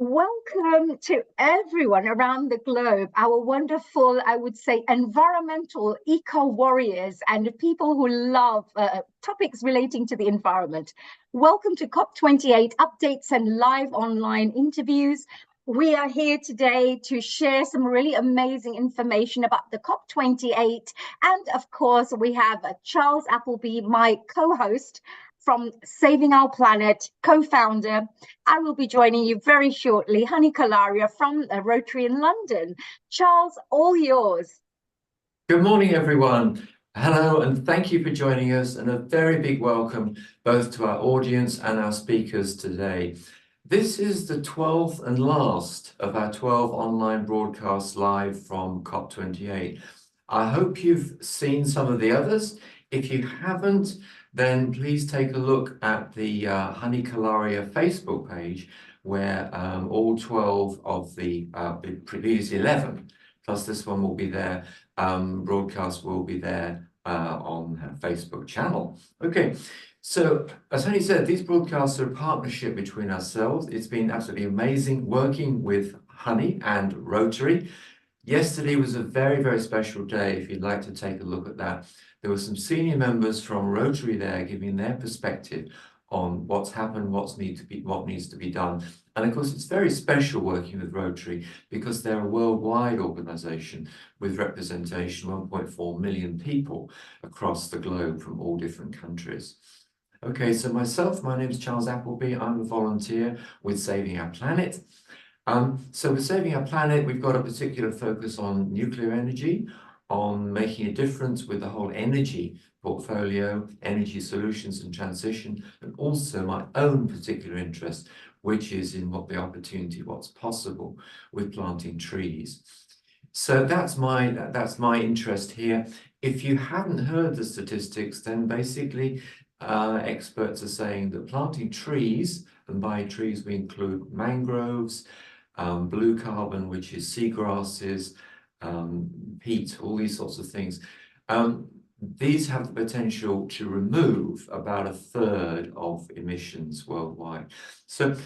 Welcome to everyone around the globe, our wonderful, I would say, environmental eco-warriors and people who love topics relating to the environment. Welcome to COP28 updates and live online interviews. We are here today to share some really amazing information about the COP28. And of course, we have Charles Appleby, my co-host, from Saving Our Planet, co-founder. I will be joining you very shortly, Honey Kalaria from Rotary in London. Charles, all yours. Good morning, everyone. Hello, and thank you for joining us, and a very big welcome both to our audience and our speakers today. This is the 12th and last of our 12 online broadcasts live from COP28. I hope you've seen some of the others. If you haven't, then please take a look at the Honey Kalaria Facebook page, where all 12 of the previous 11, plus this one will be there, broadcast will be there on her Facebook channel. Okay, so as Honey said, these broadcasts are a partnership between ourselves. It's been absolutely amazing working with Honey and Rotary. Yesterday was a very, very special day. If you'd like to take a look at that, there were some senior members from Rotary there giving their perspective on what's happened, what needs to be done. And of course, it's very special working with Rotary because they're a worldwide organization with representation, 1.4 million people across the globe from all different countries. Okay, so my name is Charles Appleby. I'm a volunteer with Saving Our Planet. So with Saving Our Planet, we've got a particular focus on nuclear energy, on making a difference with the whole energy portfolio, energy solutions and transition, and also my own particular interest, which is in what's possible with planting trees. So that's my interest here. If you haven't heard the statistics, then basically experts are saying that planting trees, and by trees we include mangroves, blue carbon, which is seagrasses, peat, all these sorts of things. These have the potential to remove about 1/3 of emissions worldwide. So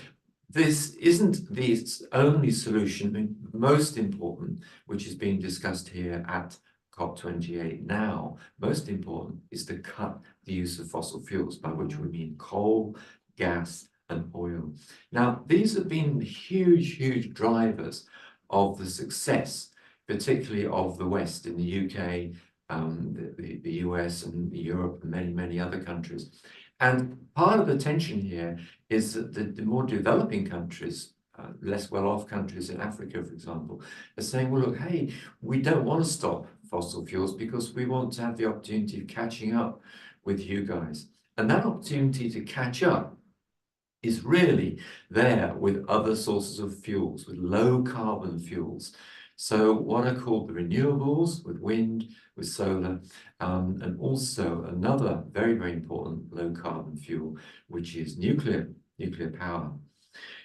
this isn't the only solution. I mean, most important, which is being discussed here at COP28 now, most important is to cut the use of fossil fuels, by which we mean coal, gas, and oil. Now, these have been huge, huge drivers of the success, particularly of the West in the UK, the US and Europe and many, many other countries. And part of the tension here is that the more developing countries, less well-off countries in Africa, for example, are saying, well, look, hey, we don't want to stop fossil fuels because we want to have the opportunity of catching up with you guys. And that opportunity to catch up is really there with other sources of fuels, with low carbon fuels. So what are called the renewables, with wind, with solar, and also another very, very important low carbon fuel, which is nuclear power.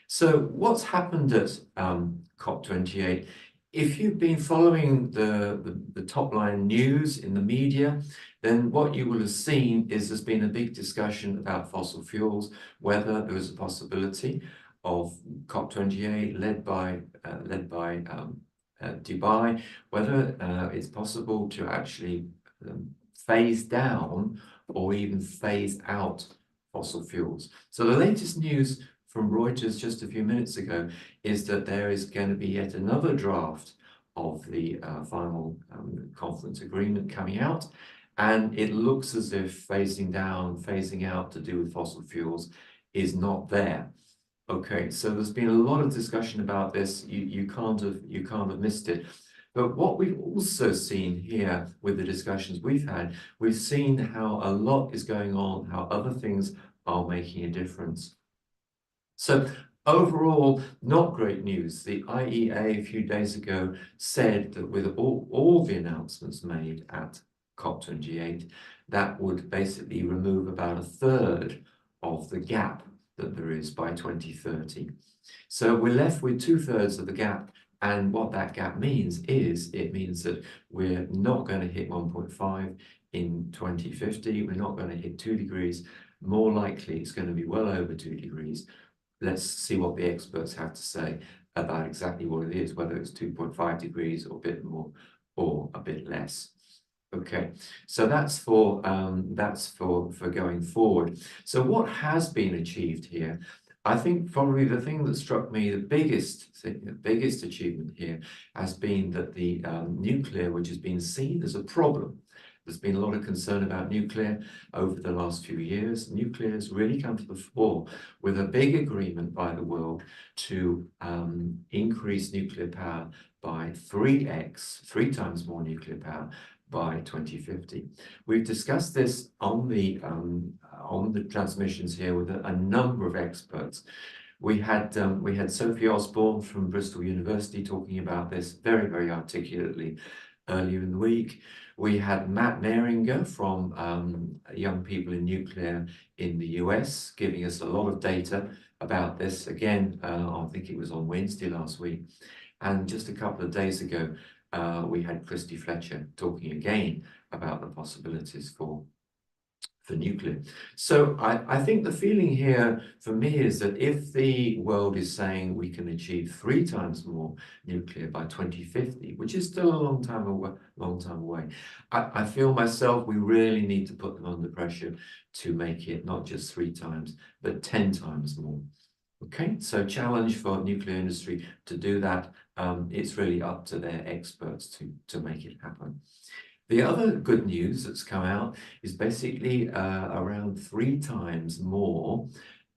So what's happened at COP28? If you've been following the top line news in the media, then what you will have seen is there's been a big discussion about fossil fuels, whether there is a possibility of COP28 led by Dubai, whether it's possible to actually phase down or even phase out fossil fuels. So the latest news from Reuters just a few minutes ago is that there is going to be yet another draft of the final conference agreement coming out, and it looks as if phasing down, phasing out to do with fossil fuels is not there. Okay, so there's been a lot of discussion about this. You can't have missed it. But what we've also seen here with the discussions we've had, we've seen how a lot is going on, how other things are making a difference. So overall, not great news. The IEA a few days ago said that with all the announcements made at COP28, that would basically remove about 1/3 of the gap that there is by 2030. So we're left with 2/3 of the gap. And what that gap means is it means that we're not going to hit 1.5 in 2050. We're not going to hit 2 degrees. More likely, it's going to be well over 2 degrees. let's see what the experts have to say about exactly what it is, whether it's 2.5 degrees or a bit more or a bit less. Okay, so that's for going forward. So what has been achieved here? I think probably the thing that struck me, the biggest achievement here has been that the nuclear, which has been seen as a problem. There's been a lot of concern about nuclear over the last few years. Nuclear has really come to the fore with a big agreement by the world to increase nuclear power by 3x, 3 times more nuclear power by 2050. We've discussed this on the transmissions here with a number of experts. We had Sophie Osborne from Bristol University talking about this very, very articulately earlier in the week. We had Matt Mehringer from Young People in Nuclear in the US giving us a lot of data about this. Again, I think it was on Wednesday last week. And just a couple of days ago, we had Christy Fletcher talking again about the possibilities for nuclear. So I think the feeling here for me is that if the world is saying we can achieve 3 times more nuclear by 2050, which is still a long time away, I feel myself we really need to put them under pressure to make it not just 3 times, but 10 times more. Okay, so challenge for nuclear industry to do that. It's really up to their experts to make it happen. The other good news that's come out is basically around 3 times more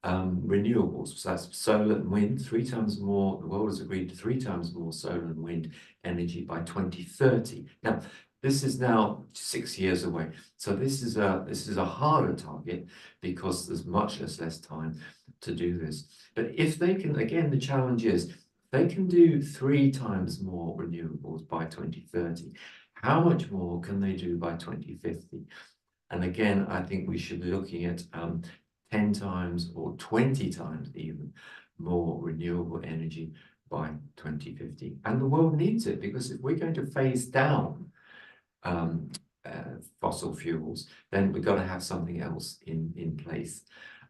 renewables. So that's solar and wind, 3 times more. The world has agreed to 3 times more solar and wind energy by 2030. Now, this is now 6 years away. So this is a harder target because there's much less time to do this. But if they can, again, the challenge is they can do 3 times more renewables by 2030. How much more can they do by 2050? And again, I think we should be looking at 10 times or 20 times even more renewable energy by 2050. And the world needs it, because if we're going to phase down fossil fuels, then we've got to have something else in place.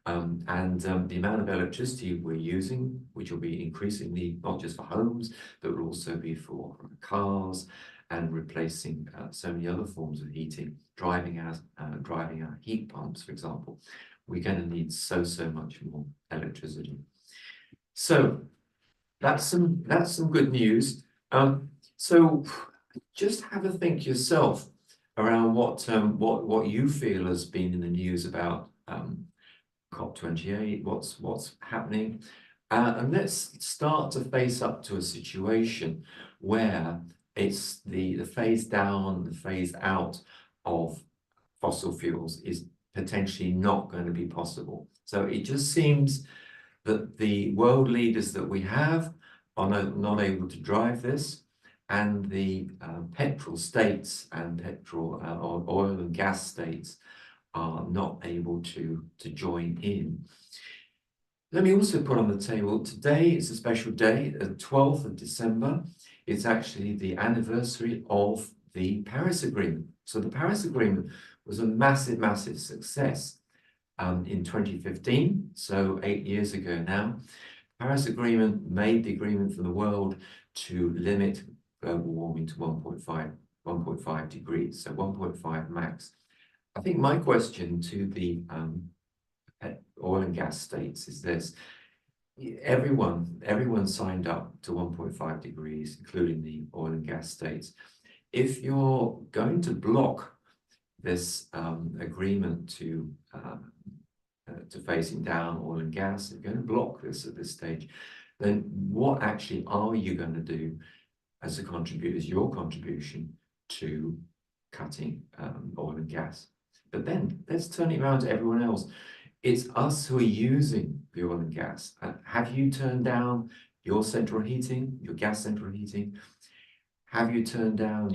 The amount of electricity we're using, which will be increasingly not just for homes, but will also be for cars and replacing so many other forms of heating, driving our heat pumps, for example, we're going to need so much more electricity. So that's some good news. So just have a think yourself around what you feel has been in the news about COP28, what's happening, and let's start to face up to a situation where it's the phase down, the phase out of fossil fuels is potentially not going to be possible. So it just seems that the world leaders that we have are not able to drive this, and the petrol states and or oil and gas states are not able to join in. Let me also put on the table, today is a special day, the 12th of December. It's actually the anniversary of the Paris Agreement. So the Paris Agreement was a massive success in 2015, so 8 years ago now. The Paris Agreement made the agreement for the world to limit global warming to 1.5 degrees, so 1.5 max. I think my question to the oil and gas states is this: everyone signed up to 1.5 degrees, including the oil and gas states. If you're going to block this agreement to phasing down oil and gas, if you're going to block this at this stage, then what actually are you going to do as your contribution to cutting oil and gas? But then let's turn it around to everyone else. It's us who are using the oil and gas. Have you turned down your central heating, your gas central heating? Have you turned down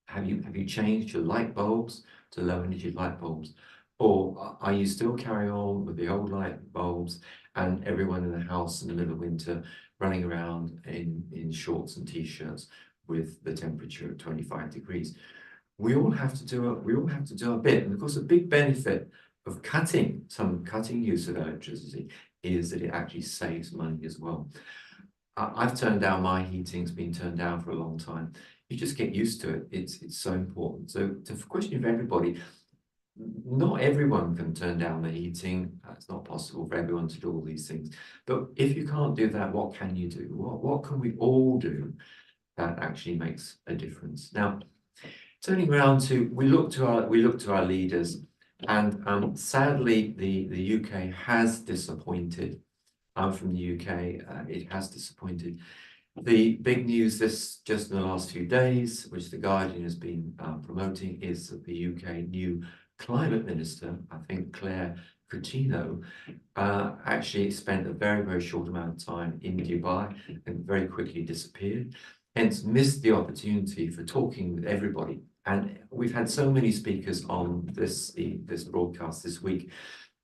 have you changed your light bulbs to low energy light bulbs? Or are you still carrying on with the old light bulbs and everyone in the house in the middle of winter running around in shorts and t-shirts with the temperature at 25 degrees? We all have to do a bit. And of course, a big benefit of cutting use of electricity is that it actually saves money as well. I've turned down my heating, it's been turned down for a long time. You just get used to it. It's so important. So to question for everybody, not everyone can turn down the heating. It's not possible for everyone to do all these things. But if you can't do that, what can you do? What can we all do that actually makes a difference? Now, turning around to, we look to our leaders, and sadly, the UK has disappointed. I'm from the UK. It has disappointed. The big news just in the last few days, which the Guardian has been promoting, is that the UK new climate minister, I think Claire Coutinho, actually spent a very, very short amount of time in Dubai and very quickly disappeared, hence missed the opportunity for talking with everybody. And we've had so many speakers on this broadcast this week.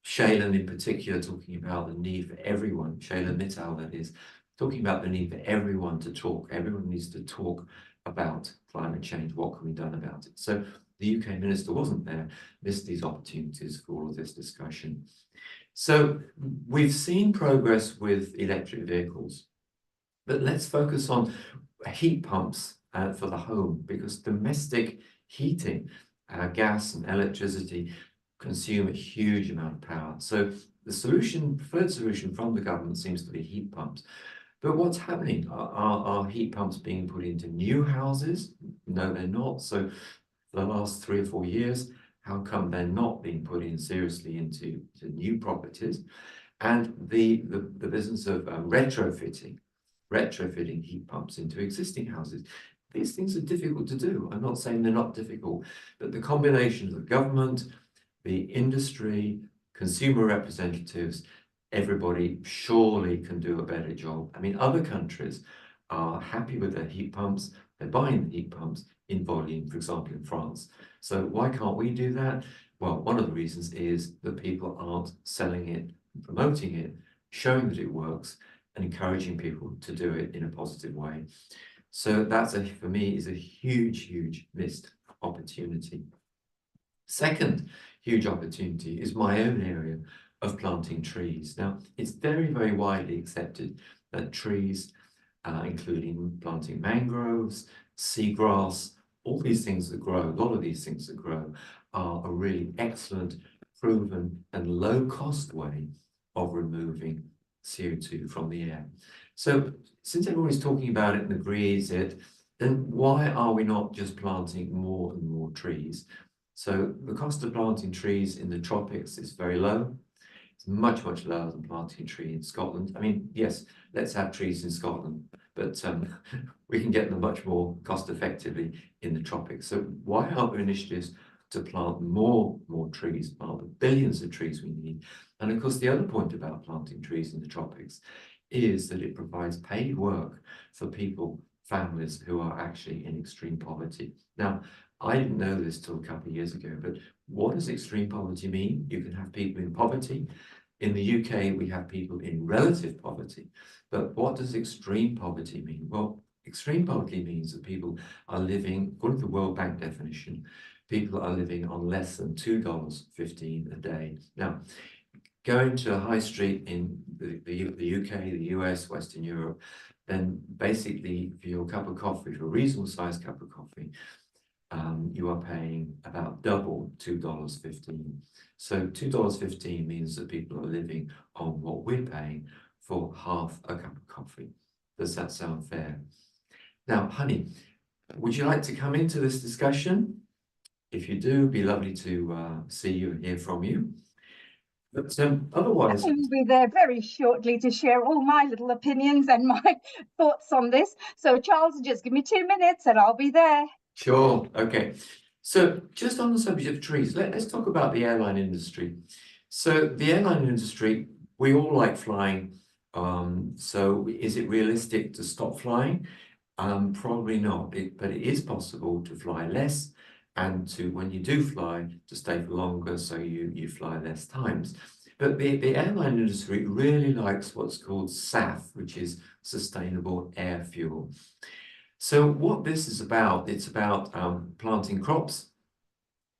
Shailen in particular talking about the need for everyone, Shailen Mittal that is, talking about the need for everyone to talk. Everyone needs to talk about climate change. What can be done about it? So the UK minister wasn't there, missed these opportunities for all of this discussion. So we've seen progress with electric vehicles, but let's focus on heat pumps for the home, because domestic heating, gas and electricity consume a huge amount of power. So the preferred solution from the government seems to be heat pumps. But what's happening? Are heat pumps being put into new houses? No, they're not. So for the last 3 or 4 years, how come they're not being put in seriously into new properties? And the business of retrofitting heat pumps into existing houses. These things are difficult to do. I'm not saying they're not difficult, but the combination of the government, the industry, consumer representatives, everybody surely can do a better job. I mean, other countries are happy with their heat pumps. They're buying the heat pumps in volume, for example, in France. So why can't we do that? Well, one of the reasons is that people aren't selling it, promoting it, showing that it works, and encouraging people to do it in a positive way. So that's, for me, is a huge, huge missed opportunity. Second huge opportunity is my own area of planting trees. Now, it's very, very widely accepted that trees, including planting mangroves, seagrass, all these things that grow, a lot of these things that grow, are a really excellent, proven, and low-cost way of removing CO2 from the air. So since everybody's talking about it and agrees it, then why are we not just planting more and more trees? So the cost of planting trees in the tropics is very low. It's much, much lower than planting a tree in Scotland. I mean, yes, let's have trees in Scotland, but we can get them much more cost effectively in the tropics. So why aren't there initiatives to plant more trees, plant the billions of trees we need? And of course, the other point about planting trees in the tropics is that it provides paid work for people, families who are actually in extreme poverty. Now, I didn't know this till a couple of years ago, but what does extreme poverty mean? You can have people in poverty. In the UK, we have people in relative poverty. But what does extreme poverty mean? Well, extreme poverty means that people are living, according to the World Bank definition, people are living on less than $2.15 a day. Now, going to a high street in the UK, the US, Western Europe, then basically for your cup of coffee, for a reasonable sized cup of coffee, you are paying about double $2.15. So $2.15 means that people are living on what we're paying for half a cup of coffee. Does that sound fair? Now, honey, would you like to come into this discussion? If you do, it'd be lovely to see you and hear from you. But otherwise, I will be there very shortly to share all my little opinions and my thoughts on this. So Charles, just give me 2 minutes and I'll be there. Sure. Okay. So just on the subject of trees, let's talk about the airline industry. So the airline industry, we all like flying. So is it realistic to stop flying? Probably not, but it is possible to fly less, and to, when you do fly, to stay for longer, so you fly less times. But the airline industry really likes what's called SAF, which is sustainable air fuel. So what this is about, it's about planting crops.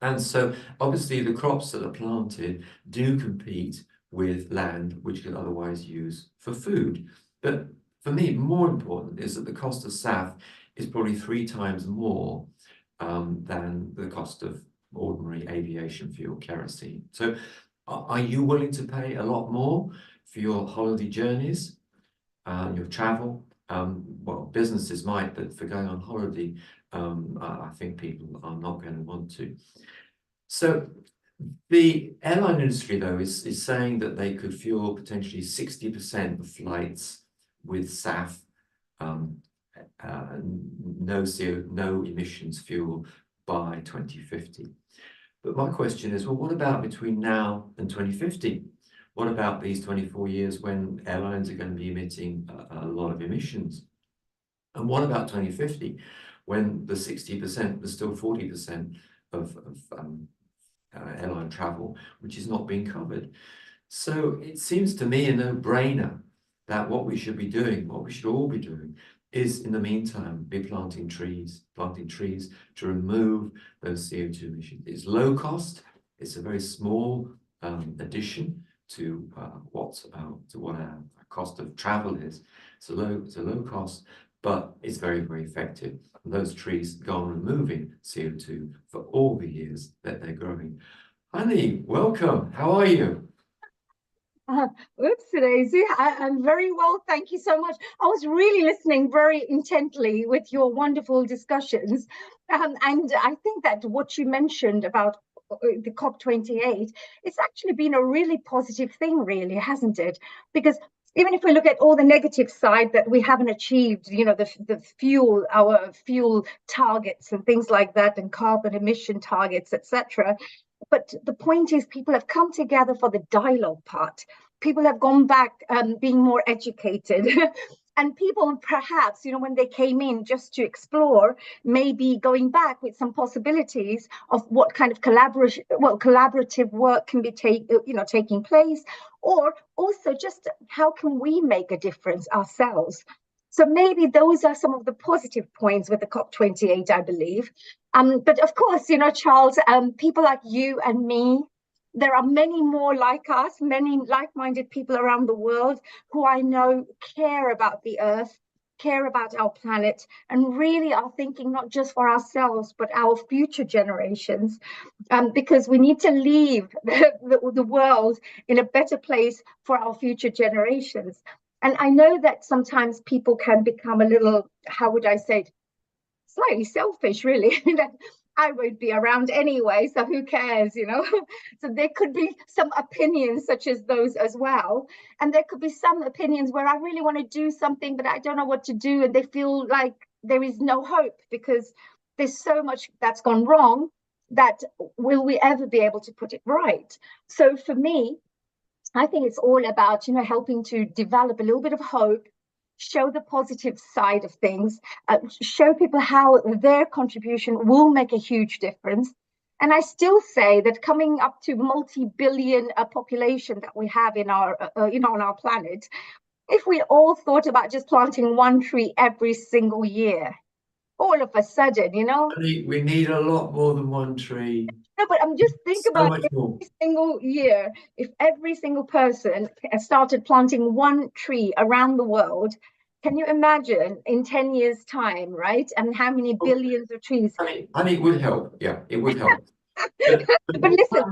And so obviously the crops that are planted do compete with land which you could otherwise use for food. But for me, more important is that the cost of SAF is probably 3 times more than the cost of ordinary aviation fuel, kerosene. So are you willing to pay a lot more for your holiday journeys, your travel? Well, businesses might, but for going on holiday, I think people are not going to want to. So the airline industry, though, is saying that they could fuel potentially 60% of flights with SAF, no emissions fuel by 2050. But my question is, well, what about between now and 2050? What about these 24 years when airlines are going to be emitting a lot of emissions? And what about 2050, when the 60%, there's still 40% of airline travel, which is not being covered? So it seems to me a no-brainer that what we should be doing, what we should all be doing, is in the meantime be planting trees to remove those CO2 emissions. It's low cost. It's a very small addition to what our cost of travel is. It's a low cost, but it's very, very effective. And those trees go on removing CO2 for all the years that they're growing. Honey, welcome. How are you? Oops, Daisy. I'm very well, thank you so much. I was really listening very intently with your wonderful discussions. And I think that what you mentioned about the COP28, it's actually been a really positive thing, really, hasn't it? Because even if we look at all the negative side that we haven't achieved, you know, our fuel targets and things like that, and carbon emission targets, etc. But the point is, people have come together for the dialogue part. People have gone back being more educated. And people perhaps, you know, when they came in just to explore, maybe going back with some possibilities of what kind of collaborative work can be taking place, or also just how can we make a difference ourselves. So maybe those are some of the positive points with the COP28, I believe. But of course, you know, Charles, people like you and me, there are many more like us, many like-minded people around the world who I know care about the earth, care about our planet, and really are thinking not just for ourselves, but our future generations, because we need to leave the world in a better place for our future generations. And I know that sometimes people can become a little, how would I say it, slightly selfish, really, that I won't be around anyway, so who cares, you know? So there could be some opinions such as those as well. And there could be some opinions where I really want to do something, but I don't know what to do. And they feel like there is no hope because there's so much that's gone wrong that will we ever be able to put it right? So for me, I think it's all about, you know, helping to develop a little bit of hope, show the positive side of things, show people how their contribution will make a huge difference. And I still say that coming up to multi-billion population that we have in our, on our planet, if we all thought about just planting one tree every single year, all of a sudden, you know. We need a lot more than one tree. No, but I'm just thinking about every single year, if every single person started planting one tree around the world, can you imagine in 10 years' time, right? And how many billions of trees? And it would help. Yeah, it would help. But listen,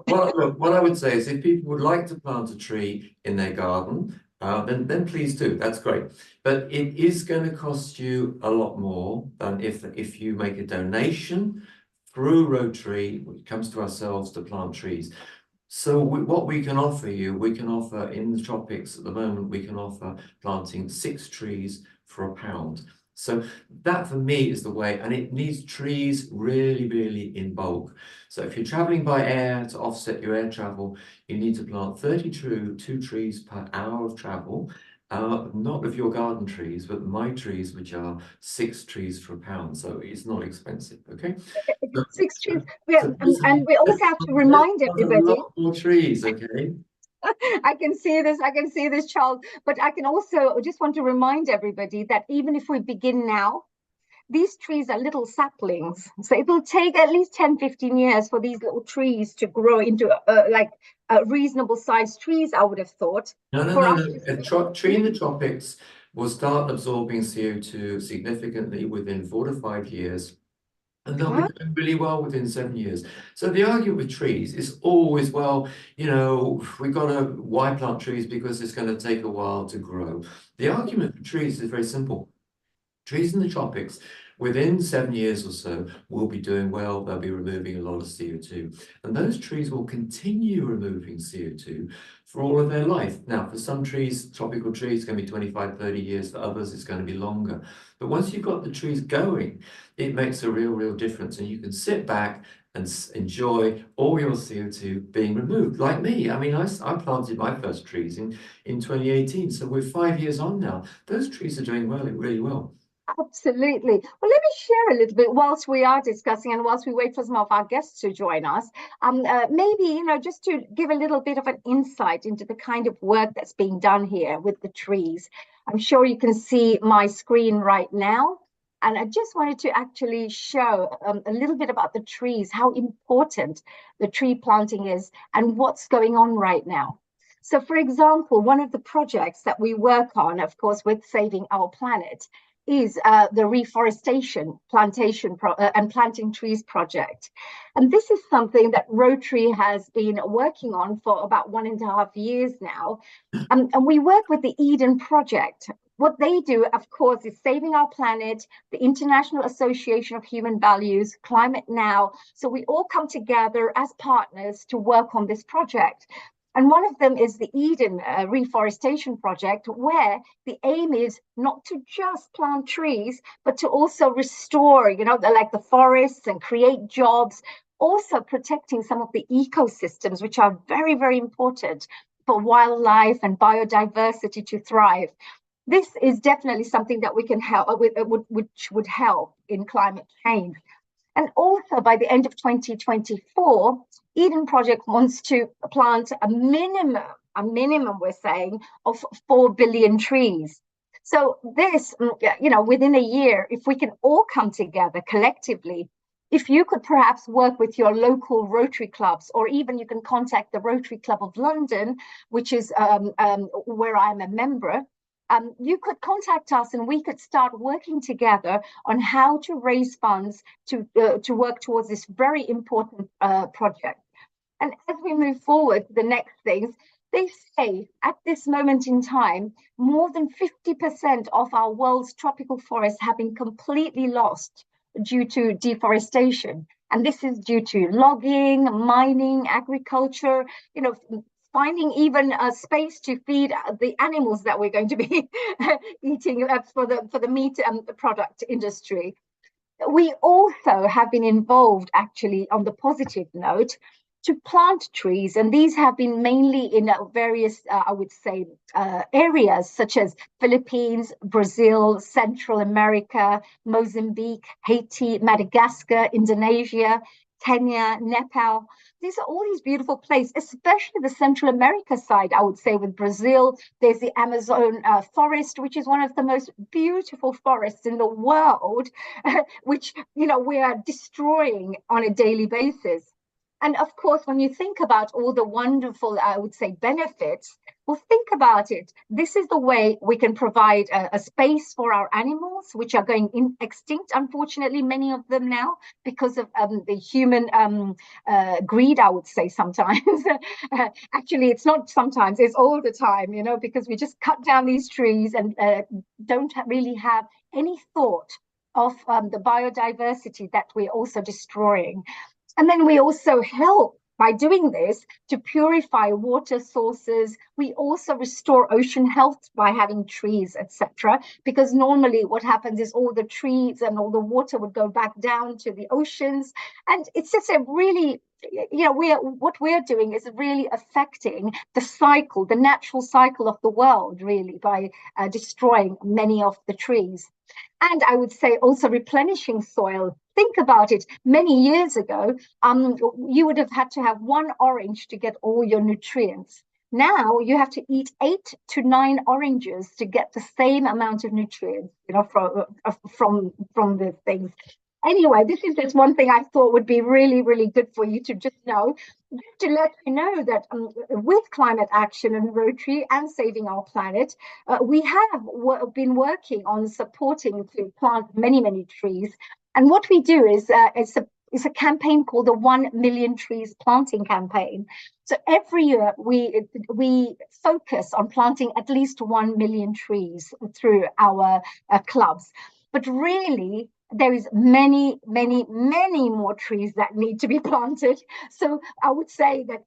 what I would say is if people would like to plant a tree in their garden, then please do. That's great. But it is going to cost you a lot more than if you make a donation through Rotary, which comes to ourselves to plant trees. So what we can offer you, we can offer in the tropics at the moment, we can offer planting 6 trees for £1. So that for me is the way, and it needs trees really, really in bulk. So if you're traveling by air to offset your air travel, you need to plant 32 trees per hour of travel. Not of your garden trees, but my trees, which are 6 trees for £1. So it's not expensive, okay? 6 trees, and we also have to remind everybody. A lot more trees, okay? I can see this, Charles, but I can also just want to remind everybody that even if we begin now, these trees are little saplings. So it will take at least 10, 15 years for these little trees to grow into like reasonable sized trees, I would have thought. No, no, For no, us no. A tree in the tropics will start absorbing CO2 significantly within 4 to 5 years. And they'll be to, doing really well within 7 years. So the argument with trees is always, well, we've got to why plant trees because it's going to take a while to grow. The argument for trees is very simple. Trees in the tropics, within 7 years or so, will be doing well. They'll be removing a lot of CO2. And those trees will continue removing CO2 for all of their life. Now, for some trees, tropical trees, it's going to be 25, 30 years. For others, it's going to be longer. But once you've got the trees going, it makes a real difference. And you can sit back and enjoy all your CO2 being removed. Like me, I mean, I planted my first trees in 2018. So we're 5 years on now. Those trees are doing really well. Absolutely. Well, let me share a little bit whilst we are discussing and whilst we wait for some of our guests to join us. Maybe, just to give a little bit of an insight into the kind of work that's being done here with the trees. I'm sure you can see my screen right now. And I just wanted to actually show a little bit about the trees, how important the tree planting is and what's going on right now. So, for example, one of the projects that we work on, of course, with Saving Our Planet, is the reforestation, and planting trees project. And this is something that Rotary has been working on for about 1.5 years now. And we work with the Eden Project. What they do, of course, is Saving Our Planet, the International Association of Human Values, Climate Now. So we all come together as partners to work on this project. And one of them is the Eden Reforestation Project, where the aim is not to just plant trees, but to also restore, like the forests and create jobs, also protecting some of the ecosystems, which are very important for wildlife and biodiversity to thrive. This is definitely something that we can help with, which would help in climate change. And also by the end of 2024, Eden Project wants to plant a minimum we're saying, of 4 billion trees. So this, within a year, if we can all come together collectively, if you could perhaps work with your local Rotary clubs, or even you can contact the Rotary Club of London, which is where I'm a member, you could contact us and we could start working together on how to raise funds to work towards this very important project. And as we move forward, the next things, they say at this moment in time, more than 50% of our world's tropical forests have been completely lost due to deforestation. And this is due to logging, mining, agriculture, finding even a space to feed the animals that we're going to be eating for the meat product industry. We also have been involved, actually, on the positive note, to plant trees, and these have been mainly in various, I would say, areas such as Philippines, Brazil, Central America, Mozambique, Haiti, Madagascar, Indonesia, Kenya, Nepal. These are all these beautiful places, especially the Central America side, I would say, with Brazil. There's the Amazon forest, which is one of the most beautiful forests in the world, which, we are destroying on a daily basis. And of course, when you think about all the wonderful, I would say, benefits, well, think about it. This is the way we can provide a space for our animals, which are going extinct, unfortunately, many of them now, because of the human greed, I would say sometimes. Actually, it's not sometimes, it's all the time, because we just cut down these trees and don't really have any thought of the biodiversity that we're also destroying. And then we also help by doing this to purify water sources. We also restore ocean health by having trees, etc. Because normally what happens is all the trees and all the water would go back down to the oceans. And it's just a really, what we're doing is really affecting the cycle, the natural cycle of the world, really, by destroying many of the trees. And I would say also replenishing soil. Think about it. Many years ago, you would have had to have one orange to get all your nutrients. Now you have to eat 8 to 9 oranges to get the same amount of nutrients, from the things. Anyway, this is just one thing I thought would be really, really good for you to just know, to let you know that with climate action and Rotary and saving our planet, we have been working on supporting to plant many, many trees. And what we do is it's a campaign called the 1 Million Trees Planting Campaign. So every year we focus on planting at least 1 million trees through our clubs. But really, there is many, many, many more trees that need to be planted. So I would say that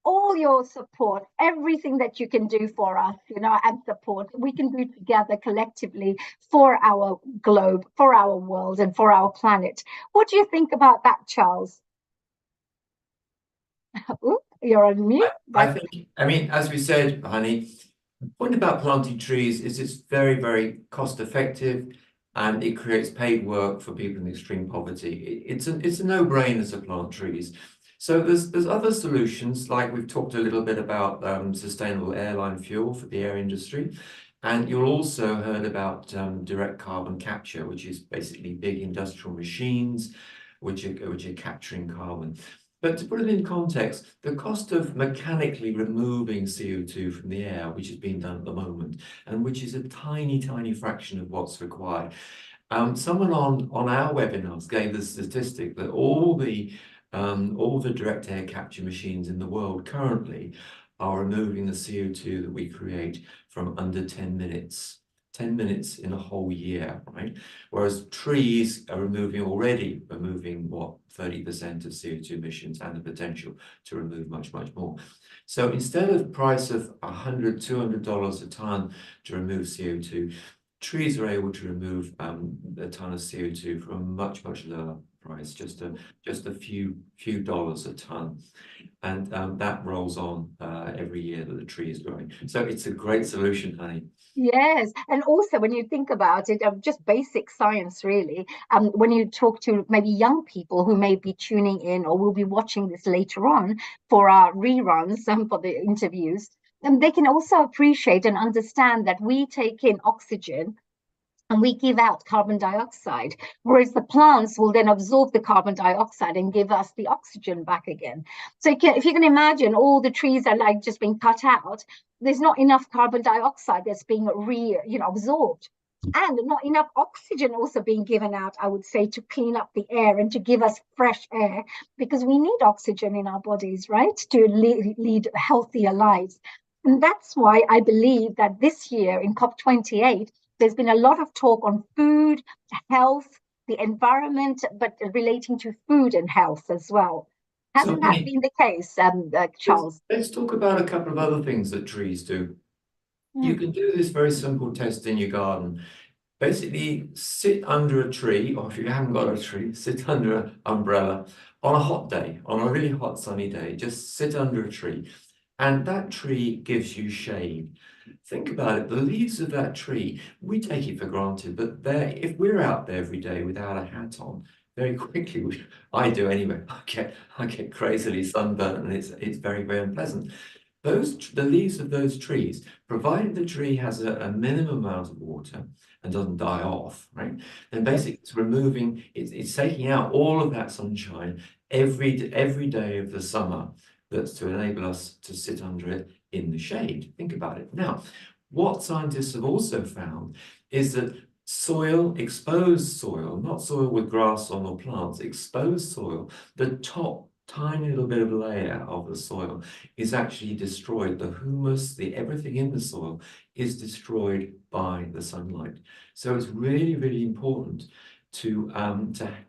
all your support, everything that you can do for us, and support, we can do together collectively for our globe, for our world, and for our planet. What do you think about that, Charles? Ooh, you're on mute. I mean, as we said, Honey, the point about planting trees is it's very, very cost effective, and it creates paid work for people in extreme poverty. It's a no-brainer to plant trees. So there's other solutions, like we've talked a little bit about sustainable airline fuel for the air industry. And you'll also heard about direct carbon capture, which is basically big industrial machines which are capturing carbon. But to put it in context, the cost of mechanically removing CO2 from the air, which is being done at the moment, and which is a tiny, tiny fraction of what's required. Someone on our webinars gave the statistic that all the direct air capture machines in the world currently are removing the CO2 that we create from under 10 minutes. 10 minutes in a whole year, right? Whereas trees are removing what, 30% of CO2 emissions, and the potential to remove much, much more. So instead of price of $100, $200 a ton to remove CO2, trees are able to remove a ton of CO2 for a much, much lower price, just a few dollars a ton. And that rolls on every year that the tree is growing. So it's a great solution, Honey. Yes, and also when you think about it, just basic science, really. When you talk to maybe young people who may be tuning in or will be watching this later on for our reruns, for the interviews, and they can also appreciate and understand that we take in oxygen and we give out carbon dioxide, whereas the plants will then absorb the carbon dioxide and give us the oxygen back again. So if you can imagine, all the trees are like just being cut out, there's not enough carbon dioxide that's being absorbed, and not enough oxygen also being given out, I would say, to clean up the air and to give us fresh air, because we need oxygen in our bodies, right, to lead healthier lives. And that's why I believe that this year in COP28, there's been a lot of talk on food, health, the environment, but relating to food and health as well. Hasn't that been the case, Charles? Let's talk about a couple of other things that trees do. You can do this very simple test in your garden. Basically, sit under a tree, or if you haven't got a tree, sit under an umbrella on a hot day, on a really hot sunny day. Just sit under a tree, and that tree gives you shade. Think about it, the leaves of that tree, we take it for granted, but if we're out there every day without a hat on, very quickly, I do anyway, I get crazily sunburned, and it's very, very unpleasant. The leaves of those trees, provided the tree has a minimum amount of water and doesn't die off, right? Then basically it's taking out all of that sunshine every day of the summer. That's to enable us to sit under it in the shade. Think about it. Now, what scientists have also found is that exposed soil, not soil with grass on or plants, exposed soil, the top tiny little bit of layer of the soil is actually destroyed. The humus, everything in the soil is destroyed by the sunlight. So it's really, really important to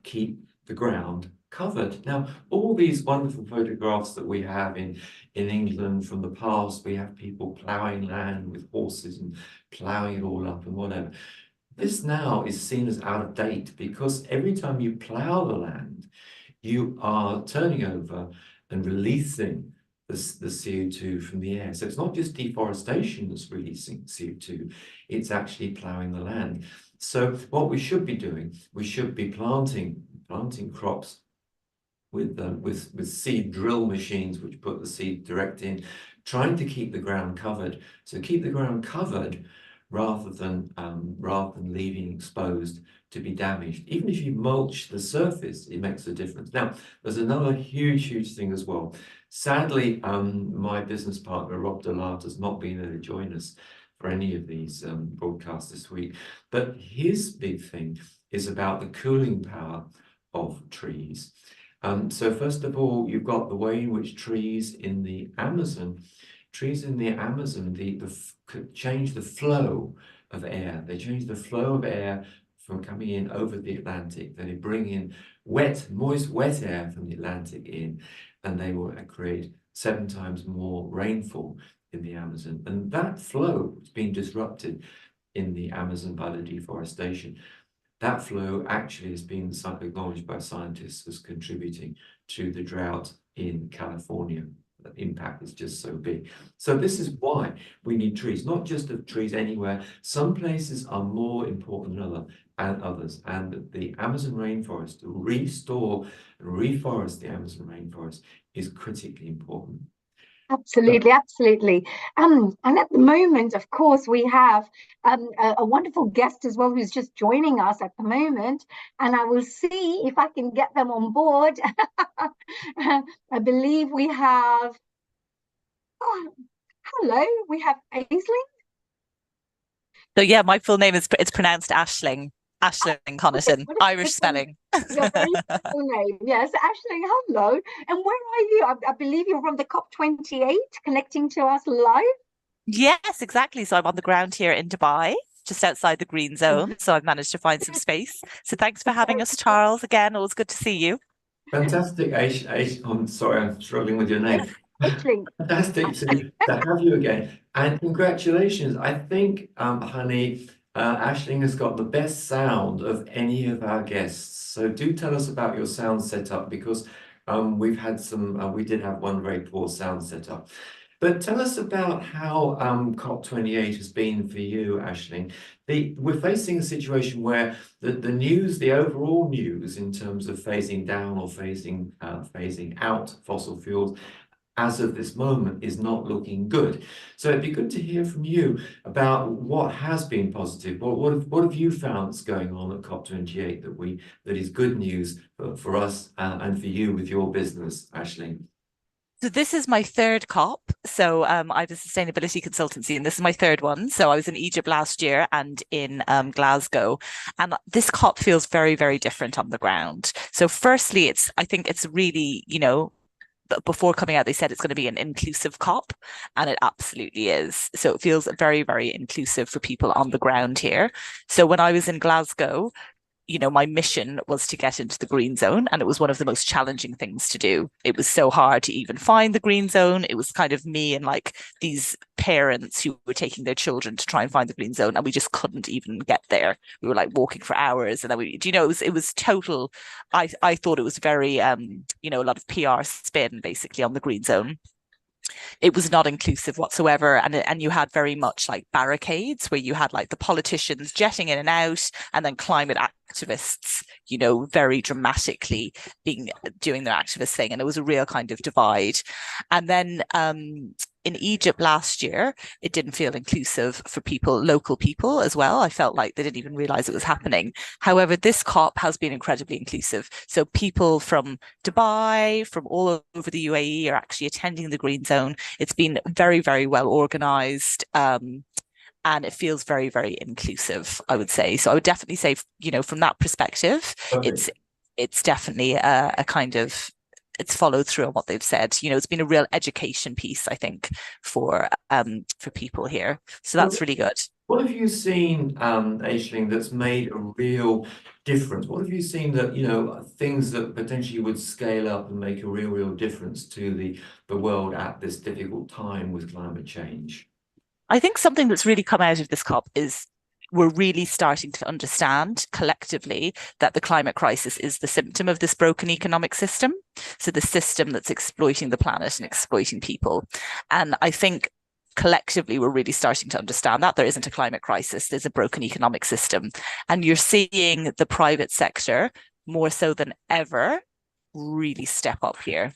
keep the ground covered. Now, all these wonderful photographs that we have in England from the past, we have people ploughing land with horses and ploughing it all up and whatever. This now is seen as out of date, because every time you plough the land, you are turning over and releasing the CO2 from the air. So it's not just deforestation that's releasing CO2, it's actually ploughing the land. So what we should be doing, we should be planting crops with seed drill machines, which put the seed direct in, trying to keep the ground covered. So keep the ground covered rather than leaving exposed to be damaged. Even if you mulch the surface, it makes a difference. Now, there's another huge thing as well. Sadly, my business partner, Rob Delart, has not been able to join us for any of these broadcasts this week. But his big thing is about the cooling power of trees. So first of all, you've got the way in which trees in the Amazon change the flow of air. They change the flow of air from coming in over the Atlantic. Then they bring in moist, wet air from the Atlantic in, and they will create 7 times more rainfall in the Amazon. And that flow has been disrupted in the Amazon by the deforestation. That flow actually has been acknowledged by scientists as contributing to the drought in California. The impact is just so big. So this is why we need trees, not just of trees anywhere. Some places are more important than others. And the Amazon rainforest, to restore and reforest the Amazon rainforest, is critically important. Absolutely, absolutely. And at the moment, of course, we have a wonderful guest as well who's just joining us at the moment, and I will see if I can get them on board. I believe we have, hello, we have Aisling. So yeah, my full name is, it's pronounced Aisling. Aisling Connaughton, Irish spelling. Your very full name, yes. Aisling, hello. And where are you? I believe you're from the COP28, connecting to us live. Yes, exactly. So I'm on the ground here in Dubai, just outside the green zone. So I've managed to find some space. So thanks for having us, Charles. Again, always good to see you. Fantastic, Aish. I'm sorry, I'm struggling with your name. Aisling. Fantastic to have you again. And congratulations. I think, honey, Aisling has got the best sound of any of our guests. So do tell us about your sound setup, because we've had we did have one very poor sound setup. But tell us about how COP28 has been for you, Aisling. We're facing a situation where the overall news in terms of phasing down or phasing out fossil fuels as of this moment is not looking good. So it'd be good to hear from you about what has been positive. What have you found that's going on at COP28 that is good news for us and for you with your business, Aisling? So this is my third COP. So I have a sustainability consultancy, and this is my third one. So I was in Egypt last year and in Glasgow, and this COP feels very different on the ground. So firstly, I think it's really, before coming out, they said it's going to be an inclusive COP, and it absolutely is. So it feels very inclusive for people on the ground here. So when I was in Glasgow, my mission was to get into the green zone, and it was one of the most challenging things to do. It was so hard to even find the green zone. It was kind of me and like these parents who were taking their children to try and find the green zone, and we just couldn't even get there. We were like walking for hours, and then it was total. I thought it was very a lot of PR spin basically on the green zone. It was not inclusive whatsoever, and you had very much like barricades where you had like the politicians jetting in and out, and then climate activists very dramatically doing their activist thing, and it was a real kind of divide. And then in Egypt last year, it didn't feel inclusive for local people as well. I felt like they didn't even realize it was happening. However, this COP has been incredibly inclusive. So people from Dubai, from all over the UAE are actually attending the Green Zone. It's been very well organized. And it feels very inclusive, I would say. So I would definitely say, from that perspective, okay, it's definitely a kind of, it's followed through on what they've said. It's been a real education piece, I think, for people here. So that's really good. What have you seen, Aisling, that's made a real difference? What have you seen that, things that potentially would scale up and make a real difference to the world at this difficult time with climate change? I think something that's really come out of this COP is we're really starting to understand collectively that the climate crisis is the symptom of this broken economic system. So the system that's exploiting the planet and exploiting people. And I think collectively, we're really starting to understand that there isn't a climate crisis, there's a broken economic system. And you're seeing the private sector more so than ever really step up here.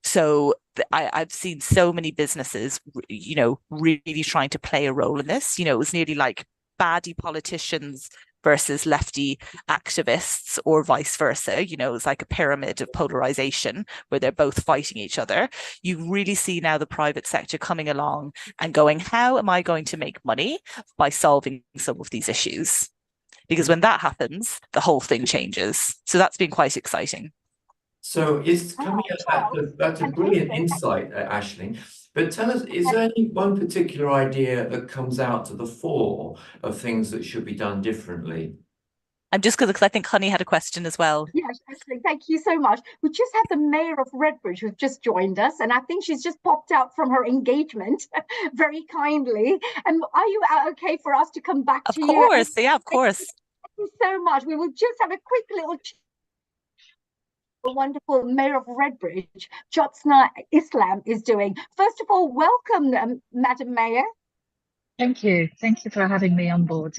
So I've seen so many businesses, you know, really trying to play a role in this. You know, it was nearly like baddie politicians versus lefty activists, or vice versa. You know, it's like a pyramid of polarization where they're both fighting each other. You really see now the private sector coming along and going, how am I going to make money by solving some of these issues? Because when that happens, the whole thing changes. So that's been quite exciting. So it's coming that's a brilliant insight, Aisling. But tell us, is there any one particular idea that comes out to the fore of things that should be done differently? I'm just because I think Honey had a question as well. Yes, Ashley, thank you so much. We just had the mayor of Redbridge who's just joined us, and I think she's just popped out from her engagement very kindly. And are you okay for us to come back to you? Of course, yeah, of course. Thank you so much. We will just have a quick little wonderful Mayor of Redbridge, Jyotsna Islam, is doing. First of all, welcome, Madam Mayor. Thank you. Thank you for having me on board.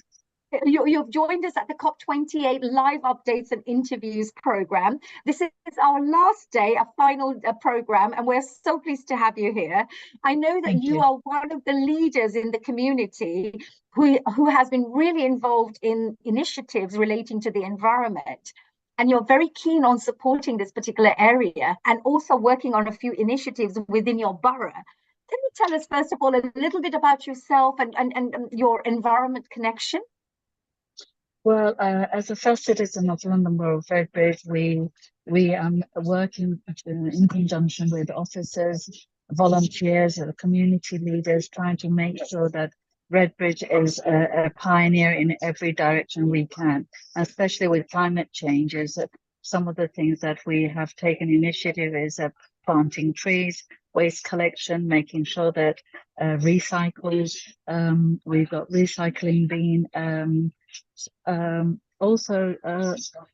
You've joined us at the COP28 live updates and interviews program. This is our last day, a final program, and we're so pleased to have you here. I know that you are one of the leaders in the community who has been really involved in initiatives relating to the environment. And you're very keen on supporting this particular area and also working on a few initiatives within your borough. Can you tell us, first of all, a little bit about yourself and your environment connection? Well, as a first citizen of London Borough of Redbridge, we are working in conjunction with officers, volunteers, community leaders, trying to make sure that Redbridge is a pioneer in every direction we can, especially with climate change. Some of the things that we have taken initiative is planting trees, waste collection, making sure that recycles, we've got recycling being also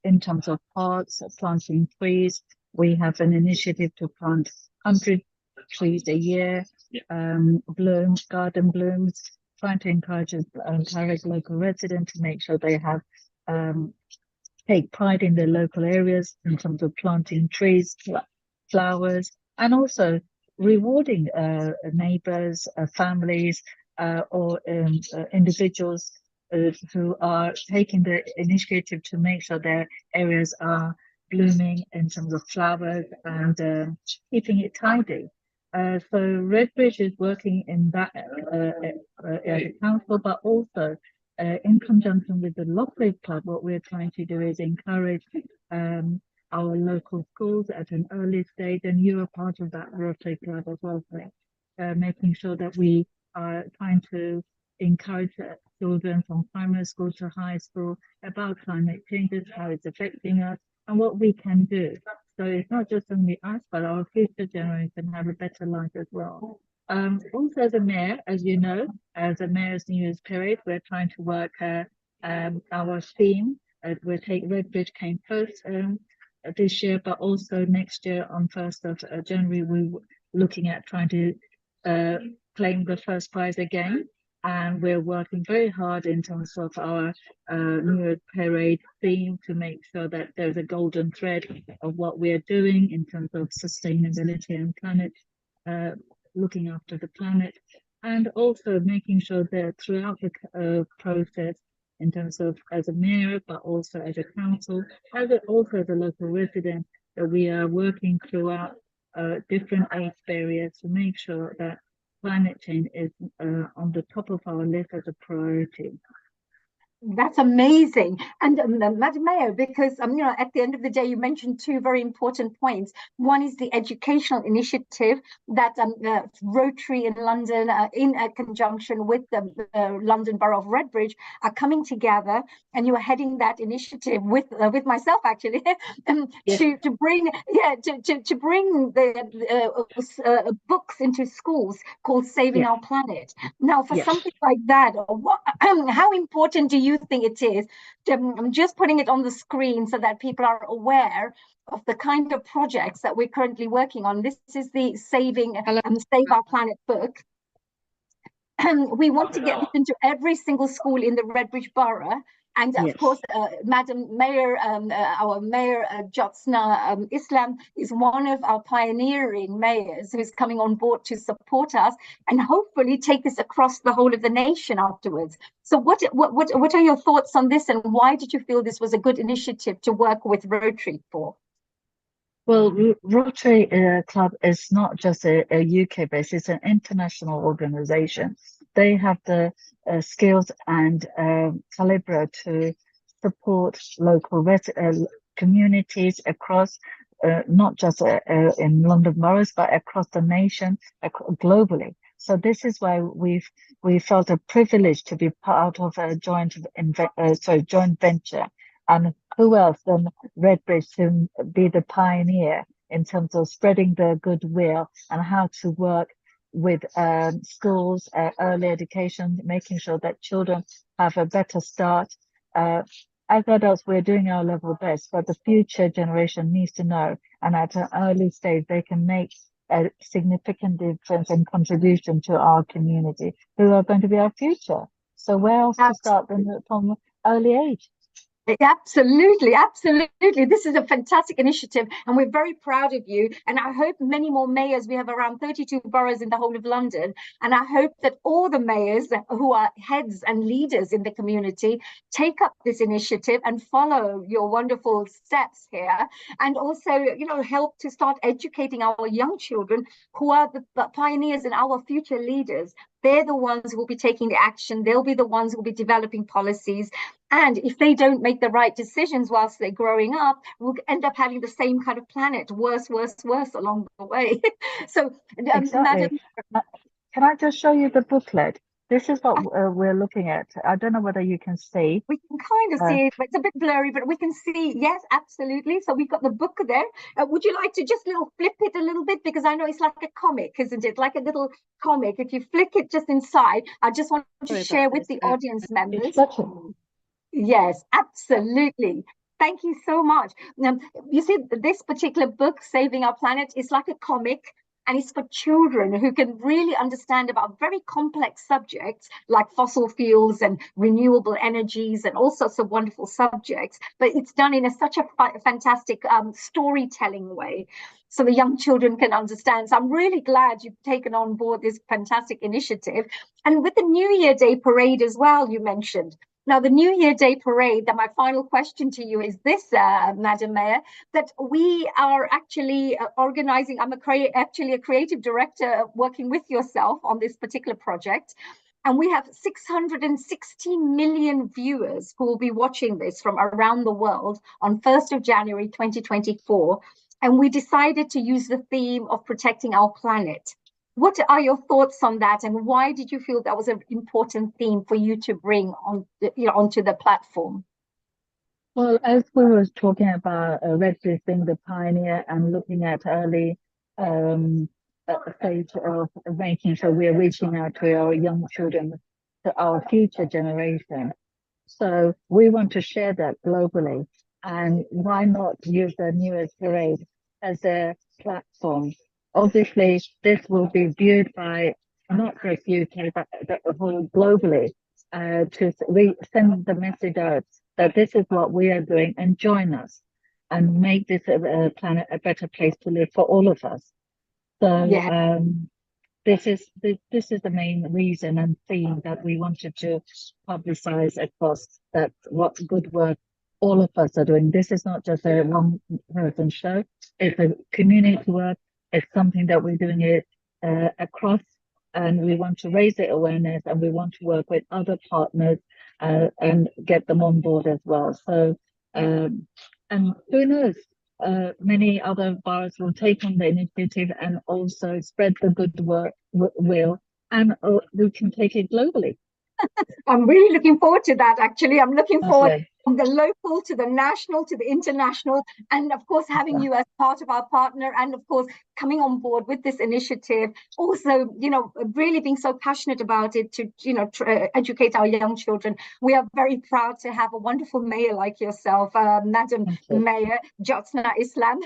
in terms of parks, planting trees. We have an initiative to plant 100 trees a year, garden blooms, trying to encourage local residents to make sure they have take pride in their local areas in terms of planting trees, flowers, and also rewarding neighbors, families, or individuals who are taking the initiative to make sure their areas are blooming in terms of flowers and keeping it tidy. So Redbridge is working in that as a council, but also in conjunction with the Lockleaf Club. What we're trying to do is encourage our local schools at an early stage, and you are part of that Rotary Club as well, making sure that we are trying to encourage children from primary school to high school about climate changes, how it's affecting us, and what we can do. So it's not just only us, but our future generation have a better life as well. Also, as a mayor, as you know, as a mayor's New Year's period, we're trying to work our theme. We'll take Redbridge came first this year, but also next year on 1st of January, we're looking at trying to claim the first prize again. And we're working very hard in terms of our New Year's parade theme to make sure that there's a golden thread of what we're doing in terms of sustainability and planet, looking after the planet, and also making sure that throughout the process, in terms of as a mayor, but also as a council, also as a local resident, that we are working throughout different age barriers to make sure that climate change is on the top of our list as a priority. That's amazing. And Madam Mayor, because you know, at the end of the day, you mentioned two very important points. One is the educational initiative that Rotary in London, in conjunction with the London Borough of Redbridge, are coming together, and you are heading that initiative with myself actually, to bring the books into schools called Saving Our Planet. Now, for something like that, how important do you think it is? I'm just putting it on the screen so that people are aware of the kind of projects that we're currently working on. This is the Save Our Planet book. We want to get this into every single school in the Redbridge Borough. And of course, Madam Mayor, our Mayor Jyotsna Islam is one of our pioneering mayors who's coming on board to support us and hopefully take this across the whole of the nation afterwards. So what are your thoughts on this, and why did you feel this was a good initiative to work with Rotary for? Well, Rotary Club is not just a UK based, it's an international organization. They have the skills and caliber to support local communities across, not just in London boroughs, but across the nation, globally. So this is why we felt a privilege to be part of a joint venture. And who else than Redbridge to be the pioneer in terms of spreading the goodwill and how to work with schools, early education, making sure that children have a better start. As adults, we're doing our level best, but the future generation needs to know, and at an early stage, they can make a significant difference and contribution to our community, who are going to be our future. So where else to start than from early age? Absolutely, absolutely. This is a fantastic initiative, and we're very proud of you. And I hope many more mayors, we have around 32 boroughs in the whole of London, and I hope that all the mayors who are heads and leaders in the community take up this initiative and follow your wonderful steps here, and also, you know, help to start educating our young children who are the pioneers and our future leaders. They're the ones who will be taking the action. They'll be the ones who will be developing policies. And if they don't make the right decisions whilst they're growing up, we'll end up having the same kind of planet, worse along the way. So, exactly. Madam, can I just show you the booklet? This is what we're looking at. I don't know whether you can see. We can kind of see it, but it's a bit blurry, but we can see, yes, absolutely. So we've got the book there. Would you like to just flip it a little bit? Because I know it's like a comic, isn't it? Like a little comic. If you flick it just inside, I just want to share with the audience members. Yes, absolutely. Thank you so much. You see, this particular book, Saving Our Planet, is like a comic, and it's for children who can really understand about very complex subjects like fossil fuels and renewable energies and all sorts of wonderful subjects. But it's done in such a fantastic storytelling way, so the young children can understand. So I'm really glad you've taken on board this fantastic initiative. And with the New Year Day parade as well, you mentioned. Now, the New Year Day parade, that my final question to you is this, Madam Mayor, that we are actually organizing. I'm actually a creative director working with yourself on this particular project. And we have 660 million viewers who will be watching this from around the world on 1st of January 2024. And we decided to use the theme of protecting our planet. What are your thoughts on that, and why did you feel that was an important theme for you to bring on, onto the platform? Well, as we were talking about Redbridge being the pioneer and looking at early stage of making sure we're reaching out to our young children, to our future generation. So we want to share that globally, and why not use the New Year's parade as a platform? Obviously, this will be viewed by not just UK, but the whole globally, to send the message out that this is what we are doing, and join us and make this planet a better place to live for all of us. So yeah. This is the main reason and theme that we wanted to publicize across, that what good work all of us are doing. This is not just a one-person show. It's a community work. It's something that we're doing it across, and we want to raise the awareness, and we want to work with other partners and get them on board as well. So, and who knows, many other boroughs will take on the initiative and also spread the good work will, and we can take it globally. I'm really looking forward to that, actually. I'm looking forward from the local to the national to the international, and of course having you as part of our partner, and of course coming on board with this initiative, also, you know, really being so passionate about it to, you know, educate our young children. We are very proud to have a wonderful mayor like yourself, Madam Mayor Jyotsna Islam.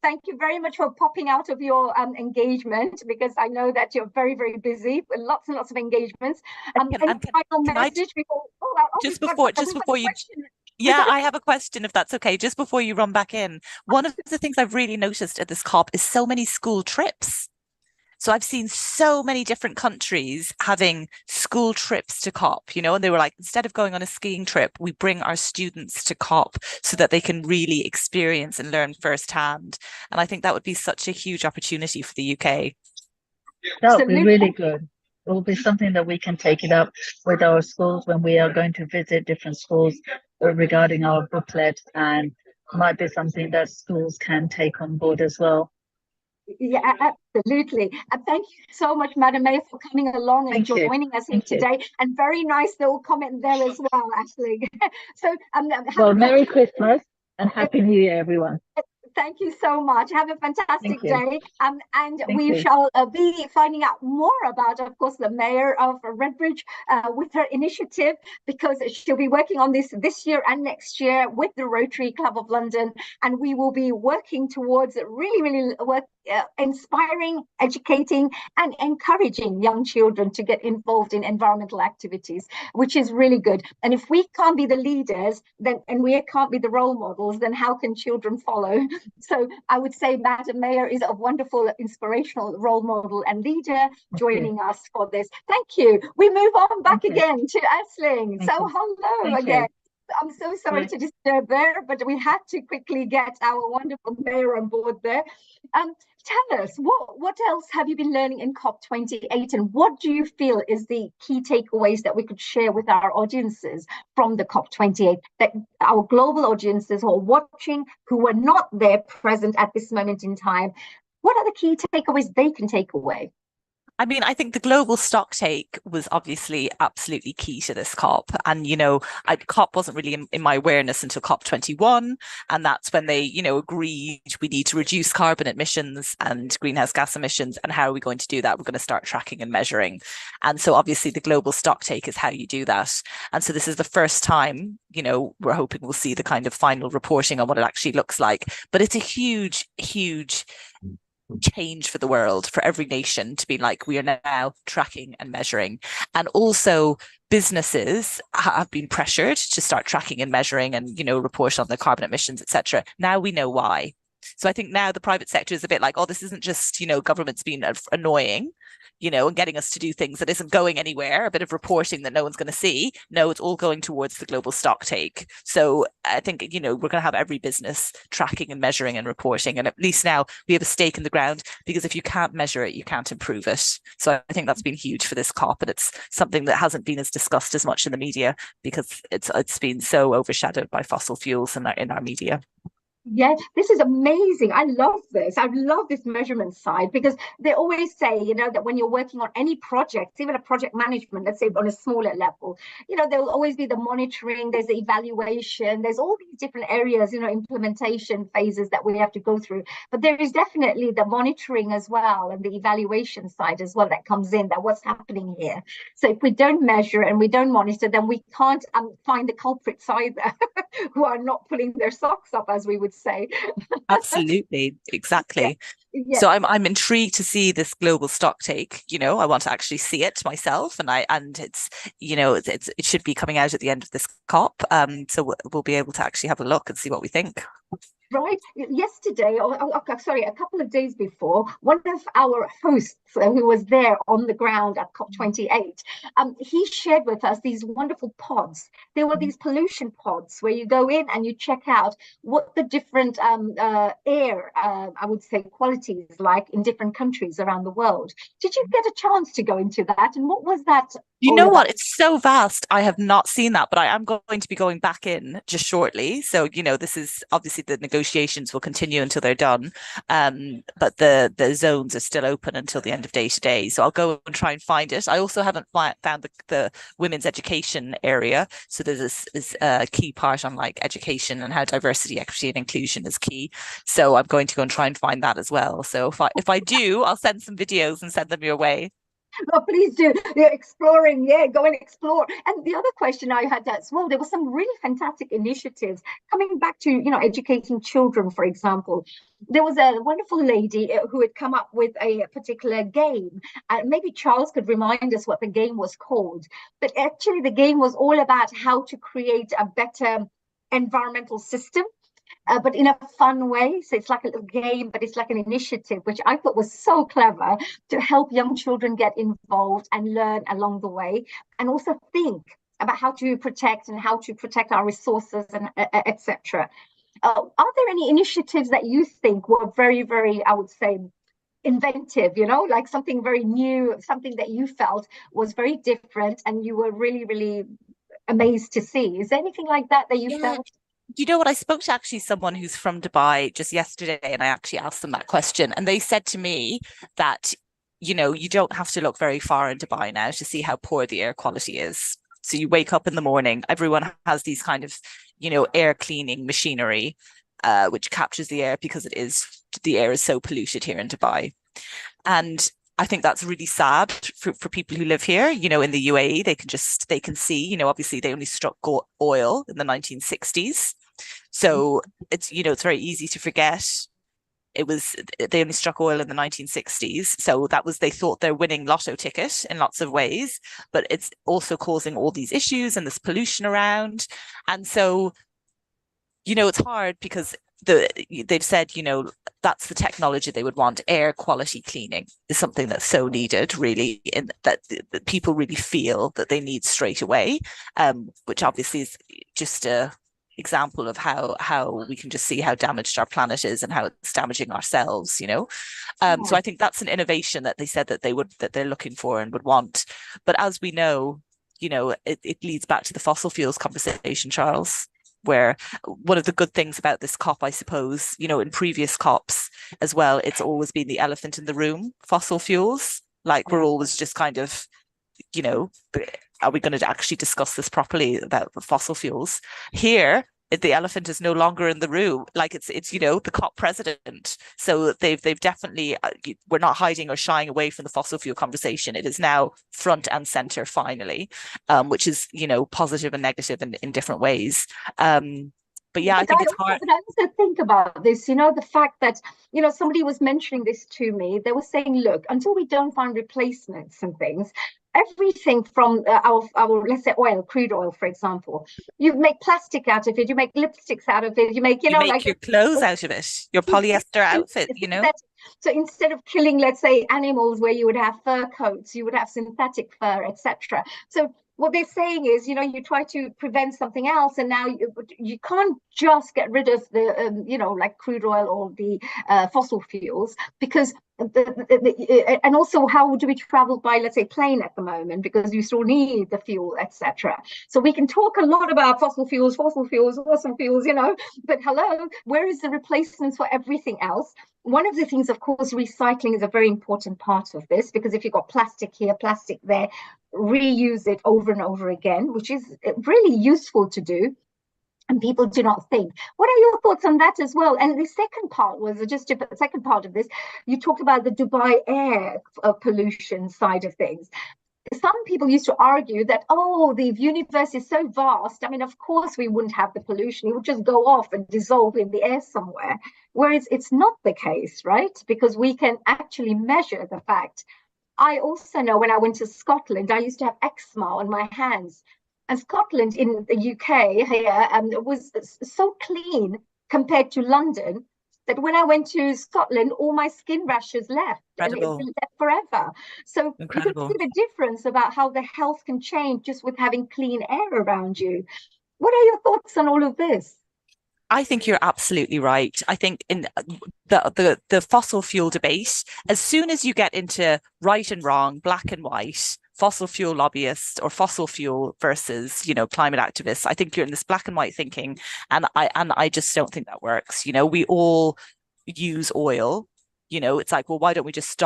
Thank you very much for popping out of your engagement, because I know that you're very, very busy with lots and lots of engagements. Final message before, just before you. Yeah, I have a question, if that's okay, just before you run back in. One of the things I've really noticed at this COP is so many school trips. So I've seen so many different countries having school trips to COP, you know, and they were like, instead of going on a skiing trip, we bring our students to COP so that they can really experience and learn firsthand. And I think that would be such a huge opportunity for the UK. That would be really good. It will be something that we can take it up with our schools when we are going to visit different schools regarding our booklet, and might be something that schools can take on board as well. Yeah, absolutely. Thank you so much, Madam Mayor, for coming along and joining us here today. And very nice little comment there as well, Ashley. So, well, Merry Christmas and Happy New Year, everyone. Thank you so much. Have a fantastic day. And we shall be finding out more about, of course, the Mayor of Redbridge with her initiative, because she'll be working on this year and next year with the Rotary Club of London. And we will be working towards really inspiring, educating, and encouraging young children to get involved in environmental activities, which is really good. And if we can't be the leaders, then, and we can't be the role models, then how can children follow? So I would say Madam Mayor is a wonderful inspirational role model and leader joining us for this. Thank you. We move on back again to Aisling. So hello again. I'm so sorry to disturb there, but we had to quickly get our wonderful mayor on board there. Tell us, what else have you been learning in COP28, and what do you feel is the key takeaways that we could share with our audiences from the COP28, that our global audiences who are watching, who were not there present at this moment in time, what are the key takeaways they can take away? I mean, I think the global stock take was obviously absolutely key to this COP. And, you know, COP wasn't really in my awareness until COP21. And that's when they, you know, agreed we need to reduce carbon emissions and greenhouse gas emissions. And how are we going to do that? We're going to start tracking and measuring. And so obviously the global stock take is how you do that. And so this is the first time, you know, we're hoping we'll see the kind of final reporting on what it actually looks like. But it's a huge, huge change for the world, for every nation to be like, we are now tracking and measuring. And also businesses have been pressured to start tracking and measuring and, you know, report on the carbon emissions, etc. Now we know why. So I think now the private sector is a bit like, oh, this isn't just, you know, government's being annoying, you know, and getting us to do things that isn't going anywhere, a bit of reporting that no one's going to see. No, it's all going towards the global stock take. So I think, you know, we're going to have every business tracking and measuring and reporting. And at least now we have a stake in the ground, because if you can't measure it, you can't improve it. So I think that's been huge for this COP. And it's something that hasn't been as discussed as much in the media, because it's been so overshadowed by fossil fuels in our media. Yeah, this is amazing. I love this. I love this measurement side, because they always say, you know, that when you're working on any project, even a project management, let's say on a smaller level, you know, there will always be the monitoring, there's the evaluation, there's all these different areas, you know, implementation phases that we have to go through. But there is definitely the monitoring as well, and the evaluation side as well that comes in, that what's happening here. So if we don't measure and we don't monitor, then we can't find the culprits either who are not pulling their socks up, as we would say. Absolutely, exactly. Yeah. So I'm intrigued to see this global stock take. You know, I want to actually see it myself, and it's, you know, it should be coming out at the end of this COP. So we'll be able to actually have a look and see what we think. Right. Yesterday, sorry, a couple of days before, one of our hosts who was there on the ground at COP28, he shared with us these wonderful pods. There were these pollution pods where you go in and you check out what the different air, I would say, qualities like in different countries around the world. Did you get a chance to go into that? And what was that? You know what? It's so vast. I have not seen that, but I am going to be going back in just shortly. So, you know, this is obviously the negotiation negotiations will continue until they're done. But the zones are still open until the end of day today. So I'll go and try and find it. I also haven't found the women's education area. So there's a key part on like education and how diversity, equity and inclusion is key. So I'm going to go and try and find that as well. So if I do, I'll send some videos and send them your way. Oh, please do. You're exploring. Yeah, go and explore. And the other question I had as well, there were some really fantastic initiatives coming back to, educating children, for example. There was a wonderful lady who had come up with a particular game. Maybe Charles could remind us what the game was called. But actually, the game was all about how to create a better environmental system. But in a fun way. So it's like a little game, but it's like an initiative, which I thought was so clever to help young children get involved and learn along the way, and also think about how to protect our resources and etc. Are there any initiatives that you think were very, very, I would say, inventive, like something very new, something that you felt was very different and you were really, really amazed to see? Is there anything like that you felt? Do you know what? I spoke to actually someone who's from Dubai just yesterday, and I actually asked them that question. And they said to me that, you don't have to look very far in Dubai now to see how poor the air quality is. So you wake up in the morning, everyone has these kind of, air cleaning machinery, which captures the air because the air is so polluted here in Dubai. And I think that's really sad for people who live here. In the UAE, they can see, obviously they only struck oil in the 1960s. So it's very easy to forget. They only struck oil in the 1960s. So they thought they're winning lotto ticket in lots of ways, but it's also causing all these issues and this pollution around. And so, it's hard because they've said, that's the technology they would want. Air quality cleaning is something that's so needed, really, in that people really feel that they need straight away, which obviously is just a example of how we can just see how damaged our planet is and how it's damaging ourselves, So I think that's an innovation that they said that they're looking for and would want. But as we know, it leads back to the fossil fuels conversation, Charles, where one of the good things about this COP, I suppose, in previous COPs as well, it's always been the elephant in the room, fossil fuels. Like we're always just kind of, are we going to actually discuss this properly about the fossil fuels? Here, the elephant is no longer in the room. Like it's the COP president. So they've definitely, we're not hiding or shying away from the fossil fuel conversation. It is now front and center finally, which is, positive and negative in different ways. But yeah, I think it's hard. But I also think about this, the fact that, somebody was mentioning this to me. They were saying, look, until we don't find replacements and things, everything from our let's say crude oil, for example, you make plastic out of it, you make lipsticks out of it, you make make your clothes out of it, your polyester outfit, So instead of killing, let's say, animals where you would have fur coats, you would have synthetic fur, etc. So what they're saying is, you try to prevent something else, and now you can't just get rid of the, like crude oil or the fossil fuels, because and also how do we travel by, let's say, plane at the moment, because you still need the fuel, etc. So we can talk a lot about fossil fuels, but hello, where is the replacements for everything else? One of the things, of course, recycling is a very important part of this, because if you've got plastic here, plastic there, reuse it over and over again, which is really useful to do. And people do not think. What are your thoughts on that as well? And the second part was the second part of this. You talked about the Dubai air pollution side of things. Some people used to argue that, the universe is so vast. I mean, of course, we wouldn't have the pollution. It would just go off and dissolve in the air somewhere. Whereas it's not the case, right? Because we can actually measure the fact. I also know when I went to Scotland, I used to have eczema on my hands. And Scotland in the UK here was so clean compared to London that when I went to Scotland, all my skin rashes left. Incredible. And it's left forever. So Incredible. You can see the difference about how the health can change just with having clean air around you. What are your thoughts on all of this? I think you're absolutely right. I think in the fossil fuel debate, as soon as you get into right and wrong, black and white, fossil fuel lobbyists or fossil fuel versus, you know, climate activists. I think you're in this black and white thinking, and I just don't think that works. You know, we all use oil. You know, it's like, well, why don't we just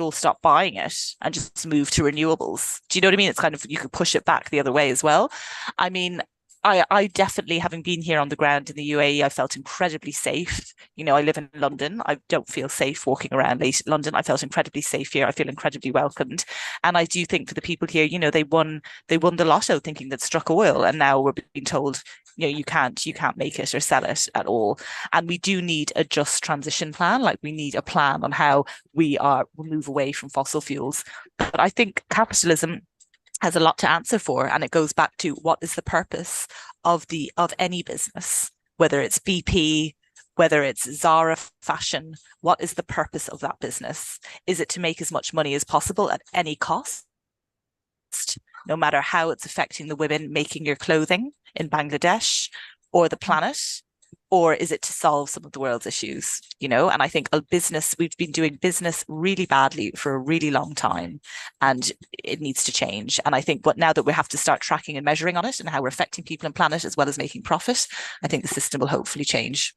all stop buying it and just move to renewables? Do you know what I mean? It's kind of, you could push it back the other way as well. I mean, I definitely, having been here on the ground in the UAE, I felt incredibly safe. You know, I live in London. I don't feel safe walking around London. I felt incredibly safe here. I feel incredibly welcomed. And I do think for the people here, you know, they won the lotto thinking that struck oil. And now we're being told, you know, you can't make it or sell it at all. And we do need a just transition plan. Like, we need a plan on how we'll move away from fossil fuels. But I think capitalism has a lot to answer for, and it goes back to, what is the purpose of any business, whether it's BP, whether it's Zara fashion? What is the purpose of that business? Is it to make as much money as possible at any cost, no matter how it's affecting the women making your clothing in Bangladesh or the planet? Or is it to solve some of the world's issues, you know? And I think we've been doing business really badly for a really long time, and it needs to change. And I think now that we have to start tracking and measuring on it and how we're affecting people and planet as well as making profit, I think the system will hopefully change.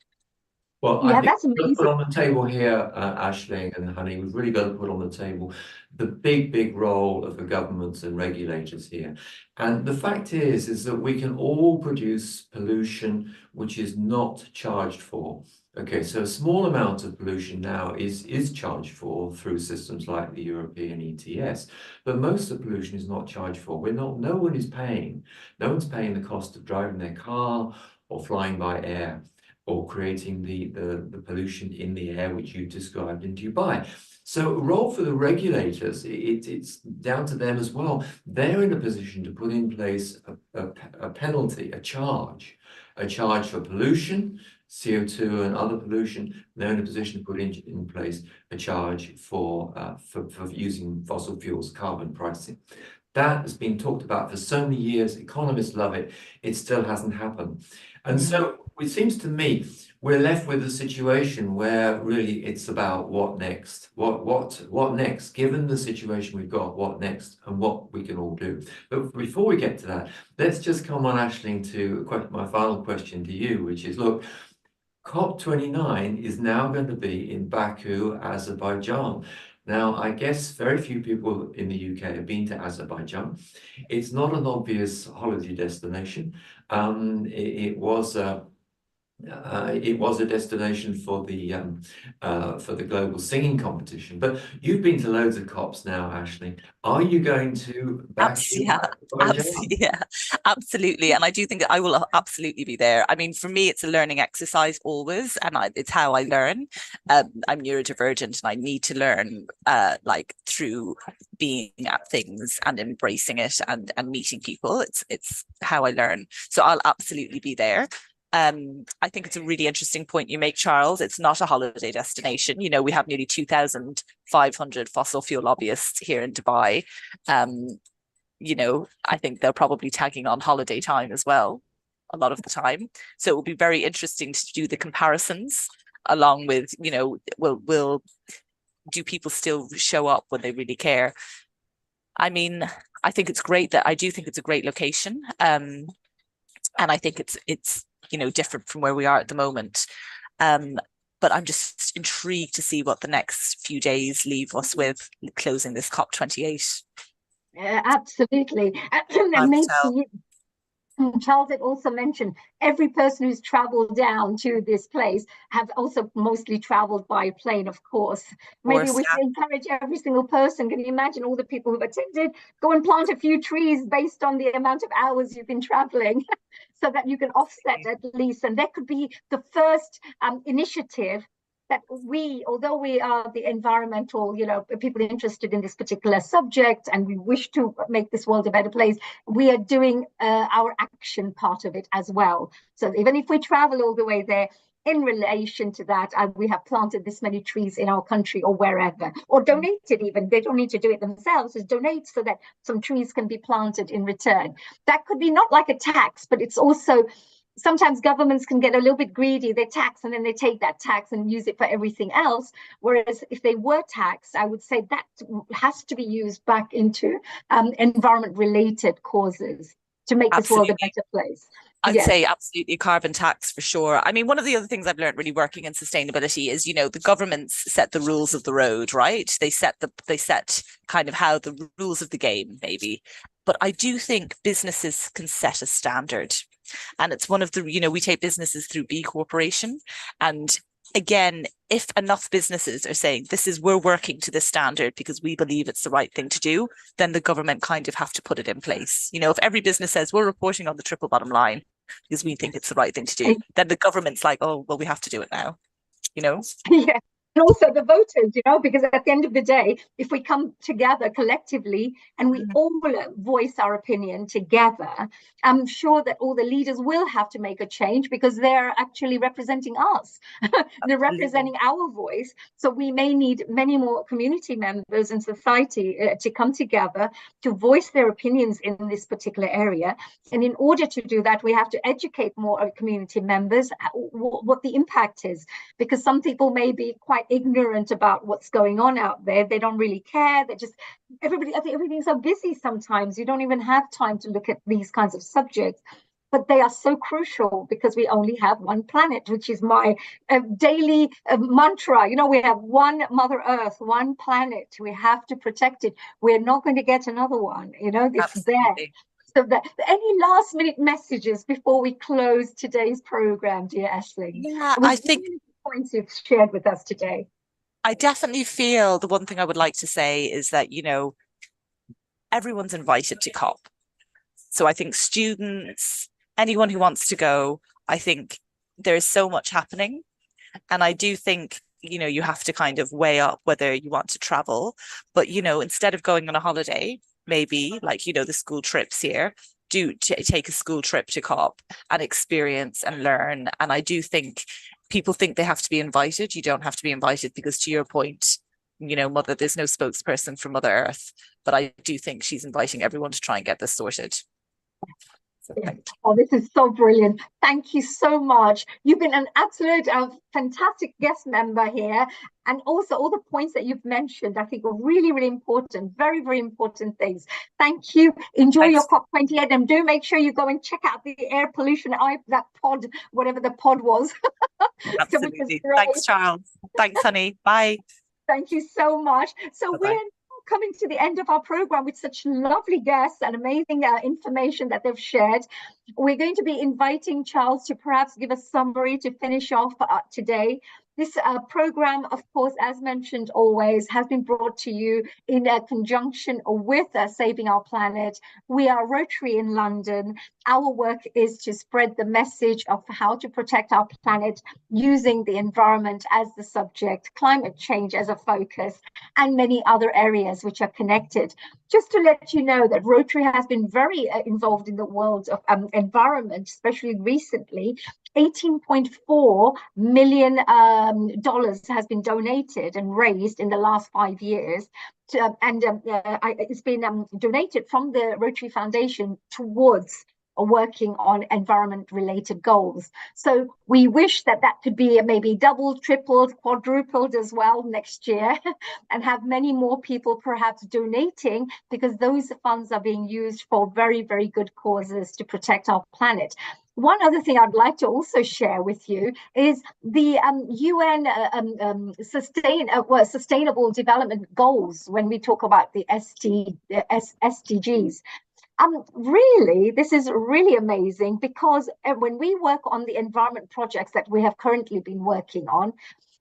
Well, Yeah, I think that's we've got to amazing. put on the table here, Aisling and Honey, we've really got to put on the table the big role of the governments and regulators here. And the fact is that we can all produce pollution which is not charged for. Okay, so a small amount of pollution now is charged for through systems like the European ETS, but most of the pollution is not charged for. No one is paying. No one's paying the cost of driving their car or flying by air, or creating the pollution in the air, which you described in Dubai. So a role for the regulators, it's down to them as well. They're in a position to put in place a penalty, a charge for pollution, CO2 and other pollution. They're in a position to put in place a charge for using fossil fuels, carbon pricing. That has been talked about for so many years. Economists love it. It still hasn't happened. And so it seems to me we're left with a situation where really it's about what next? What next? Given the situation we've got, what next, and what we can all do. But before we get to that, let's just come on, Aisling, to my final question to you, which is, look, COP29 is now going to be in Baku, Azerbaijan. Now, I guess very few people in the UK have been to Azerbaijan. It's not an obvious holiday destination. It was a destination for the global singing competition. But you've been to loads of COPs now, Aisling. Are you going to Baku? Yeah, absolutely. And I do think that I will absolutely be there. I mean, for me, it's a learning exercise always, and it's how I learn. I'm neurodivergent, and I need to learn like through being at things and embracing it and meeting people. It's how I learn. So I'll absolutely be there. I think it's a really interesting point you make, Charles. It's not a holiday destination. You know, we have nearly 2,500 fossil fuel lobbyists here in Dubai. You know, I think they're probably tagging on holiday time as well, a lot of the time. So it will be very interesting to do the comparisons along with, you know, will do people still show up when they really care? I mean, I think it's great I do think it's a great location. And I think it's you know, different from where we are at the moment. But I'm just intrigued to see what the next few days leave us with, closing this COP28. Absolutely. And maybe Charles had also mentioned every person who's traveled down to this place have also mostly traveled by plane, of course. Maybe we should encourage every single person. Can you imagine all the people who've attended? Go and plant a few trees based on the amount of hours you've been traveling so that you can offset at least. And that could be the first initiative that although we are the environmental, you know, people interested in this particular subject and we wish to make this world a better place, we are doing our action part of it as well. So even if we travel all the way there, in relation to that, we have planted this many trees in our country or wherever, or donated even. They don't need to do it themselves, just donate so that some trees can be planted in return. That could be not like a tax, but it's also sometimes governments can get a little bit greedy. They tax and then they take that tax and use it for everything else. Whereas if they were taxed, I would say that has to be used back into environment-related causes to make this world a better place. I'd say absolutely carbon tax for sure. I mean, one of the other things I've learned really working in sustainability is, the governments set the rules of the road, right? They set kind of how the rules of the game, maybe. But I do think businesses can set a standard. And it's one of the, we take businesses through B Corporation. And again, if enough businesses are saying we're working to this standard because we believe it's the right thing to do, then the government kind of have to put it in place. If every business says we're reporting on the triple bottom line because we think it's the right thing to do, then the government's like, oh, well, we have to do it now, Yeah. And also the voters, because at the end of the day, if we come together collectively and we all voice our opinion together, I'm sure that all the leaders will have to make a change because they're actually representing us. They're representing our voice. So we may need many more community members in society to come together to voice their opinions in this particular area. And in order to do that, we have to educate more community members what the impact is, because some people may be quite ignorant about what's going on out there. They don't really care. I think everything's so busy sometimes. You don't even have time to look at these kinds of subjects. But they are so crucial because we only have one planet, which is my daily mantra. We have one Mother Earth, one planet. We have to protect it. We're not going to get another one. It's there. So any last minute messages before we close today's program, dear Aisling? Yeah, I think points you've shared with us today. I definitely feel the one thing I would like to say is that, everyone's invited to COP. So I think students, anyone who wants to go, I think there is so much happening. And I do think, you have to kind of weigh up whether you want to travel. But, instead of going on a holiday, maybe like, the school trips here, take a school trip to COP and experience and learn. And I do think people think they have to be invited. You don't have to be invited because, to your point, there's no spokesperson for Mother Earth, but I do think she's inviting everyone to try and get this sorted. So, oh, this is so brilliant. Thank you so much. You've been an absolute fantastic guest member here. And also all the points that you've mentioned, I think are really, really important. Very, very important things. Thank you. Enjoy your COP28 and do make sure you go and check out the air pollution, that pod, whatever the pod was. Absolutely. Thanks, Charles. Thanks, honey. Bye. Thank you so much. So Bye-bye. We're coming to the end of our program with such lovely guests and amazing information that they've shared. We're going to be inviting Charles to perhaps give a summary to finish off today. This program, of course, as mentioned always, has been brought to you in conjunction with Saving Our Planet. We are Rotary in London. Our work is to spread the message of how to protect our planet using the environment as the subject, climate change as a focus, and many other areas which are connected. Just to let you know that Rotary has been very involved in the world of environment, especially recently. $18.4 million has been donated and raised in the last 5 years. It's been donated from the Rotary Foundation towards working on environment-related goals. So we wish that could be maybe doubled, tripled, quadrupled as well next year and have many more people perhaps donating, because those funds are being used for very, very good causes to protect our planet. One other thing I'd like to also share with you is the UN Sustainable Development Goals when we talk about the SDGs. Really, this is really amazing, because when we work on the environment projects that we have currently been working on,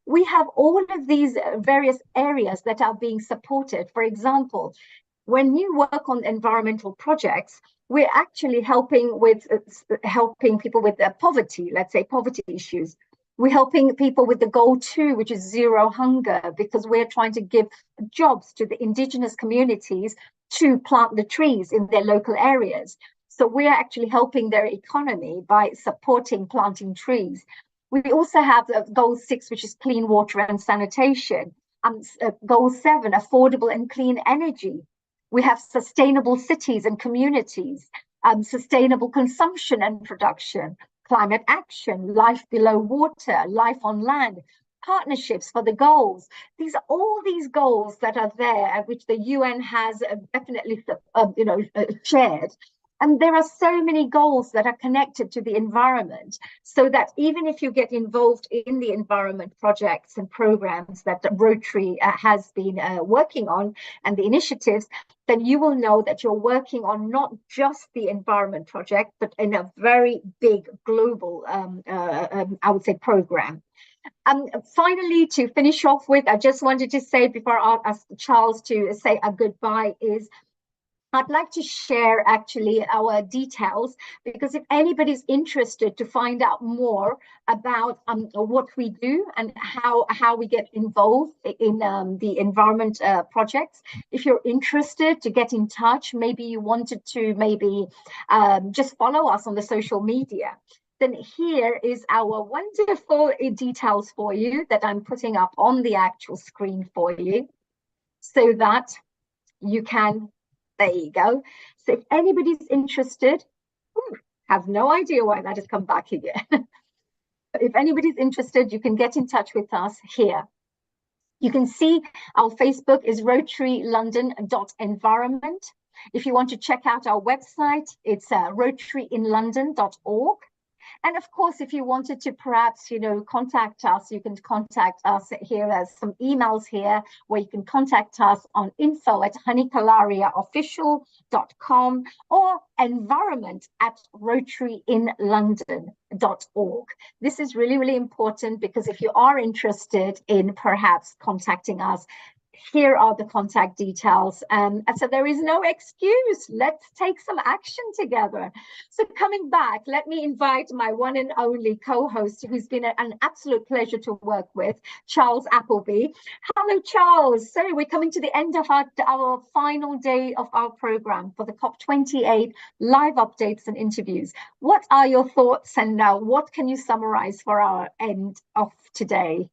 we have all of these various areas that are being supported. For example, when you work on environmental projects, we're actually helping people with poverty, let's say poverty issues. We're helping people with the goal 2, which is zero hunger, because we're trying to give jobs to the indigenous communities to plant the trees in their local areas. So we're actually helping their economy by supporting planting trees. We also have goal 6, which is clean water and sanitation. Goal 7, affordable and clean energy. We have sustainable cities and communities, sustainable consumption and production, climate action, life below water, life on land, partnerships for the goals. These are all these goals that are there, which the UN has definitely, shared. And there are so many goals that are connected to the environment, so that even if you get involved in the environment projects and programs that Rotary has been working on, and the initiatives, then you will know that you're working on not just the environment project, but in a very big global, I would say, program. Finally, to finish off with, I just wanted to say, before I ask Charles to say a goodbye, is I'd like to share actually our details, because if anybody's interested to find out more about what we do and how we get involved in the environment projects, if you're interested to get in touch, maybe you wanted to just follow us on the social media, then here is our wonderful details for you that I'm putting up on the actual screen for you, so that you can. There you go. So if anybody's interested, have no idea why that has come back again. If anybody's interested, you can get in touch with us here. You can see our Facebook is rotarylondon.environment. If you want to check out our website, it's rotaryinlondon.org. And of course, if you wanted to perhaps, contact us, you can contact us here. There's some emails here where you can contact us on info@honeycalariaofficial.com or environment@rotaryinlondon.org. This is really, really important, because if you are interested in perhaps contacting us, here are the contact details. And so there is no excuse. Let's take some action together. So coming back, let me invite my one and only co-host, who's been an absolute pleasure to work with, Charles Appleby. Hello, Charles. So we're coming to the end of our final day of our program for the COP28 live updates and interviews. What are your thoughts, and what can you summarize for our end of today?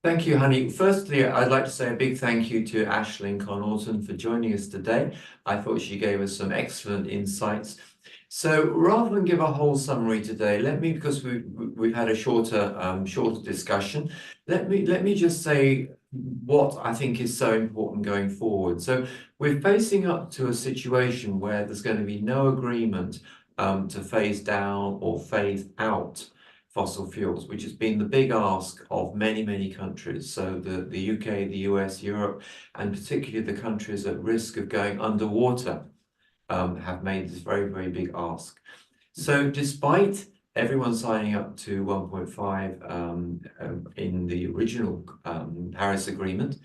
Thank you, Honey. Firstly, I'd like to say a big thank you to Aisling Connaughton for joining us today. I thought she gave us some excellent insights. So rather than give a whole summary today, because we've had a shorter discussion, let me just say what I think is so important going forward. So we're facing up to a situation where there's going to be no agreement to phase down or phase out fossil fuels, which has been the big ask of many, many countries. So the UK, the US, Europe, and particularly the countries at risk of going underwater have made this very, very big ask. So despite everyone signing up to 1.5 in the original Paris Agreement,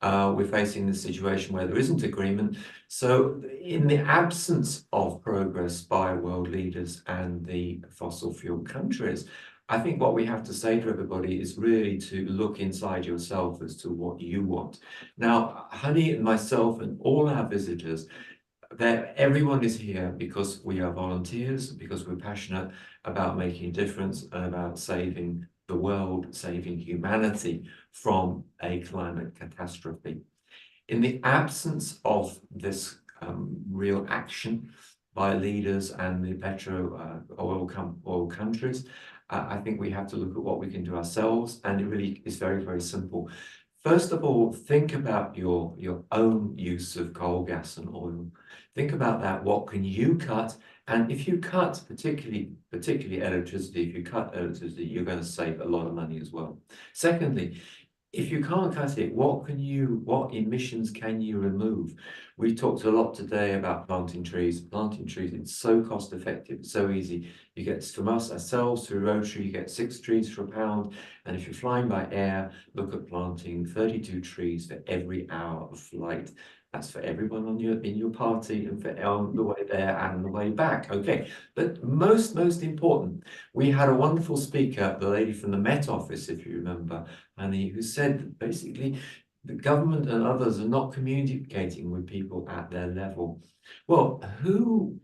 we're facing this situation where there isn't agreement. So in the absence of progress by world leaders and the fossil fuel countries, I think what we have to say to everybody is really to look inside yourself as to what you want. Now, Honey and myself and all our visitors, everyone is here because we are volunteers, because we're passionate about making a difference and about saving the world, saving humanity from a climate catastrophe. In the absence of this real action by leaders and the oil countries, I think we have to look at what we can do ourselves, and it really is very, very simple. First of all, think about your own use of coal, gas, and oil. Think about that. What can you cut? And if you cut, particularly electricity, if you cut electricity, you're going to save a lot of money as well. Secondly, if you can't cut it, what emissions can you remove? We talked a lot today about planting trees. Planting trees, it's so cost effective, it's so easy. You get, from us ourselves through Rotary, you get 6 trees for £1. And if you're flying by air, look at planting 32 trees for every hour of flight. That's for everyone in your party, and for on the way there and on the way back. Okay, but most important, we had a wonderful speaker, the lady from the Met Office, if you remember, Annie, who said that basically the government and others are not communicating with people at their level. Well, who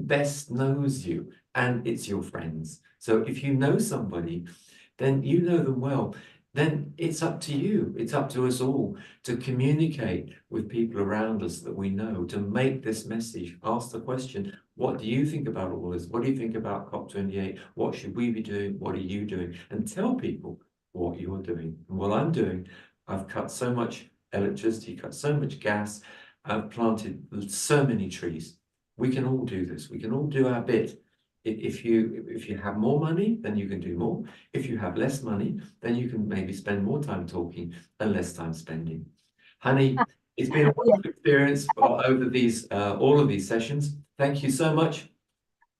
best knows you? And it's your friends. So if you know somebody, then you know them well. then it's up to you. It's up to us all to communicate with people around us that we know, to make this message, ask the question, what do you think about all this? What do you think about COP28? What should we be doing? What are you doing? And tell people what you're doing. And what I'm doing, I've cut so much electricity, cut so much gas, I've planted so many trees. We can all do this. We can all do our bit. If you have more money, then you can do more. If you have less money, then you can maybe spend more time talking and less time spending. Honey, it's been a wonderful experience over these all of these sessions. Thank you so much for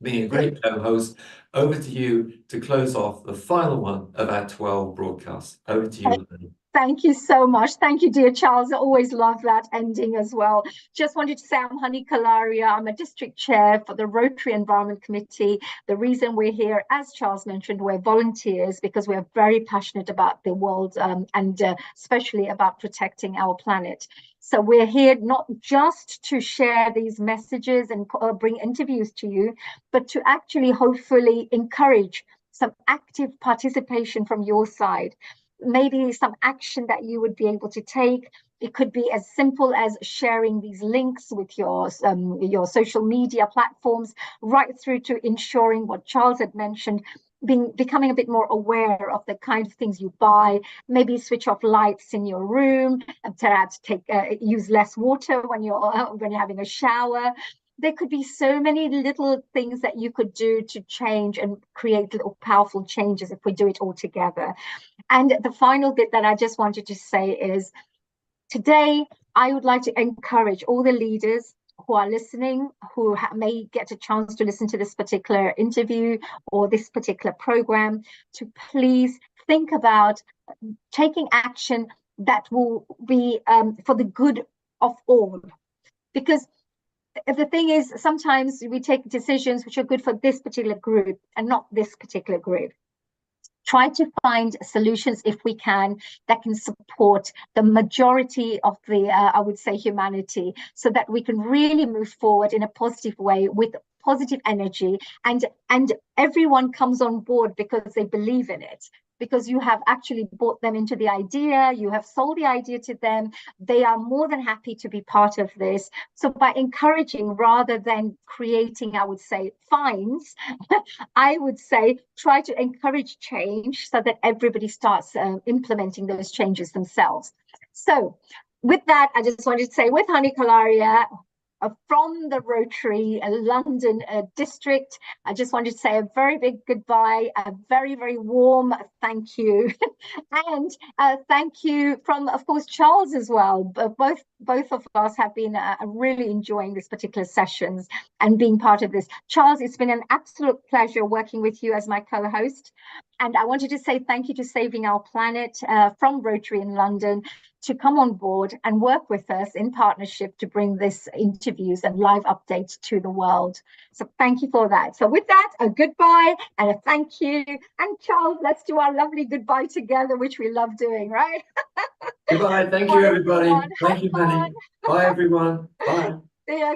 being a great co-host. Over to you to close off the final one of our 12 broadcasts. Over to you, Honey. Thank you so much. Thank you, dear Charles. I always love that ending as well. Just wanted to say I'm Honey Kalaria. I'm a district chair for the Rotary Environment Committee. The reason we're here, as Charles mentioned, we're volunteers because we're very passionate about the world and especially about protecting our planet. So we're here not just to share these messages and bring interviews to you, but to actually hopefully encourage some active participation from your side. Maybe some action that you would be able to take. It could be as simple as sharing these links with your social media platforms, right through to ensuring what Charles had mentioned, becoming a bit more aware of the kind of things you buy. Maybe switch off lights in your room, and perhaps use less water when you're having a shower. There could be so many little things that you could do to change and create little powerful changes if we do it all together. And the final bit that I just wanted to say is, today, I would like to encourage all the leaders who are listening, who may get a chance to listen to this particular interview or this particular program, to please think about taking action that will be for the good of all. Because the thing is, sometimes we take decisions which are good for this particular group and not this particular group. Try to find solutions, if we can, that can support the majority of the, I would say, humanity, so that we can really move forward in a positive way with positive energy, and everyone comes on board because they believe in it, because you have actually brought them into the idea, you have sold the idea to them, they are more than happy to be part of this. So by encouraging rather than creating, I would say, fines, I would say try to encourage change so that everybody starts implementing those changes themselves. So with that, I just wanted to say, with Honey Kalaria, from the Rotary London district, I just wanted to say a very big goodbye, a very, very warm thank you. And thank you from, of course, Charles as well. Both of us have been really enjoying this particular sessions and being part of this. Charles, it's been an absolute pleasure working with you as my co-host. And I wanted to say thank you to Saving Our Planet from Rotary in London to come on board and work with us in partnership to bring this interviews and live updates to the world. So thank you for that. So with that, a goodbye and a thank you. And Charles, let's do our lovely goodbye together, which we love doing, right? Goodbye. Thank you, everybody. Thank you, Honey. Bye, everyone. Bye. Yeah.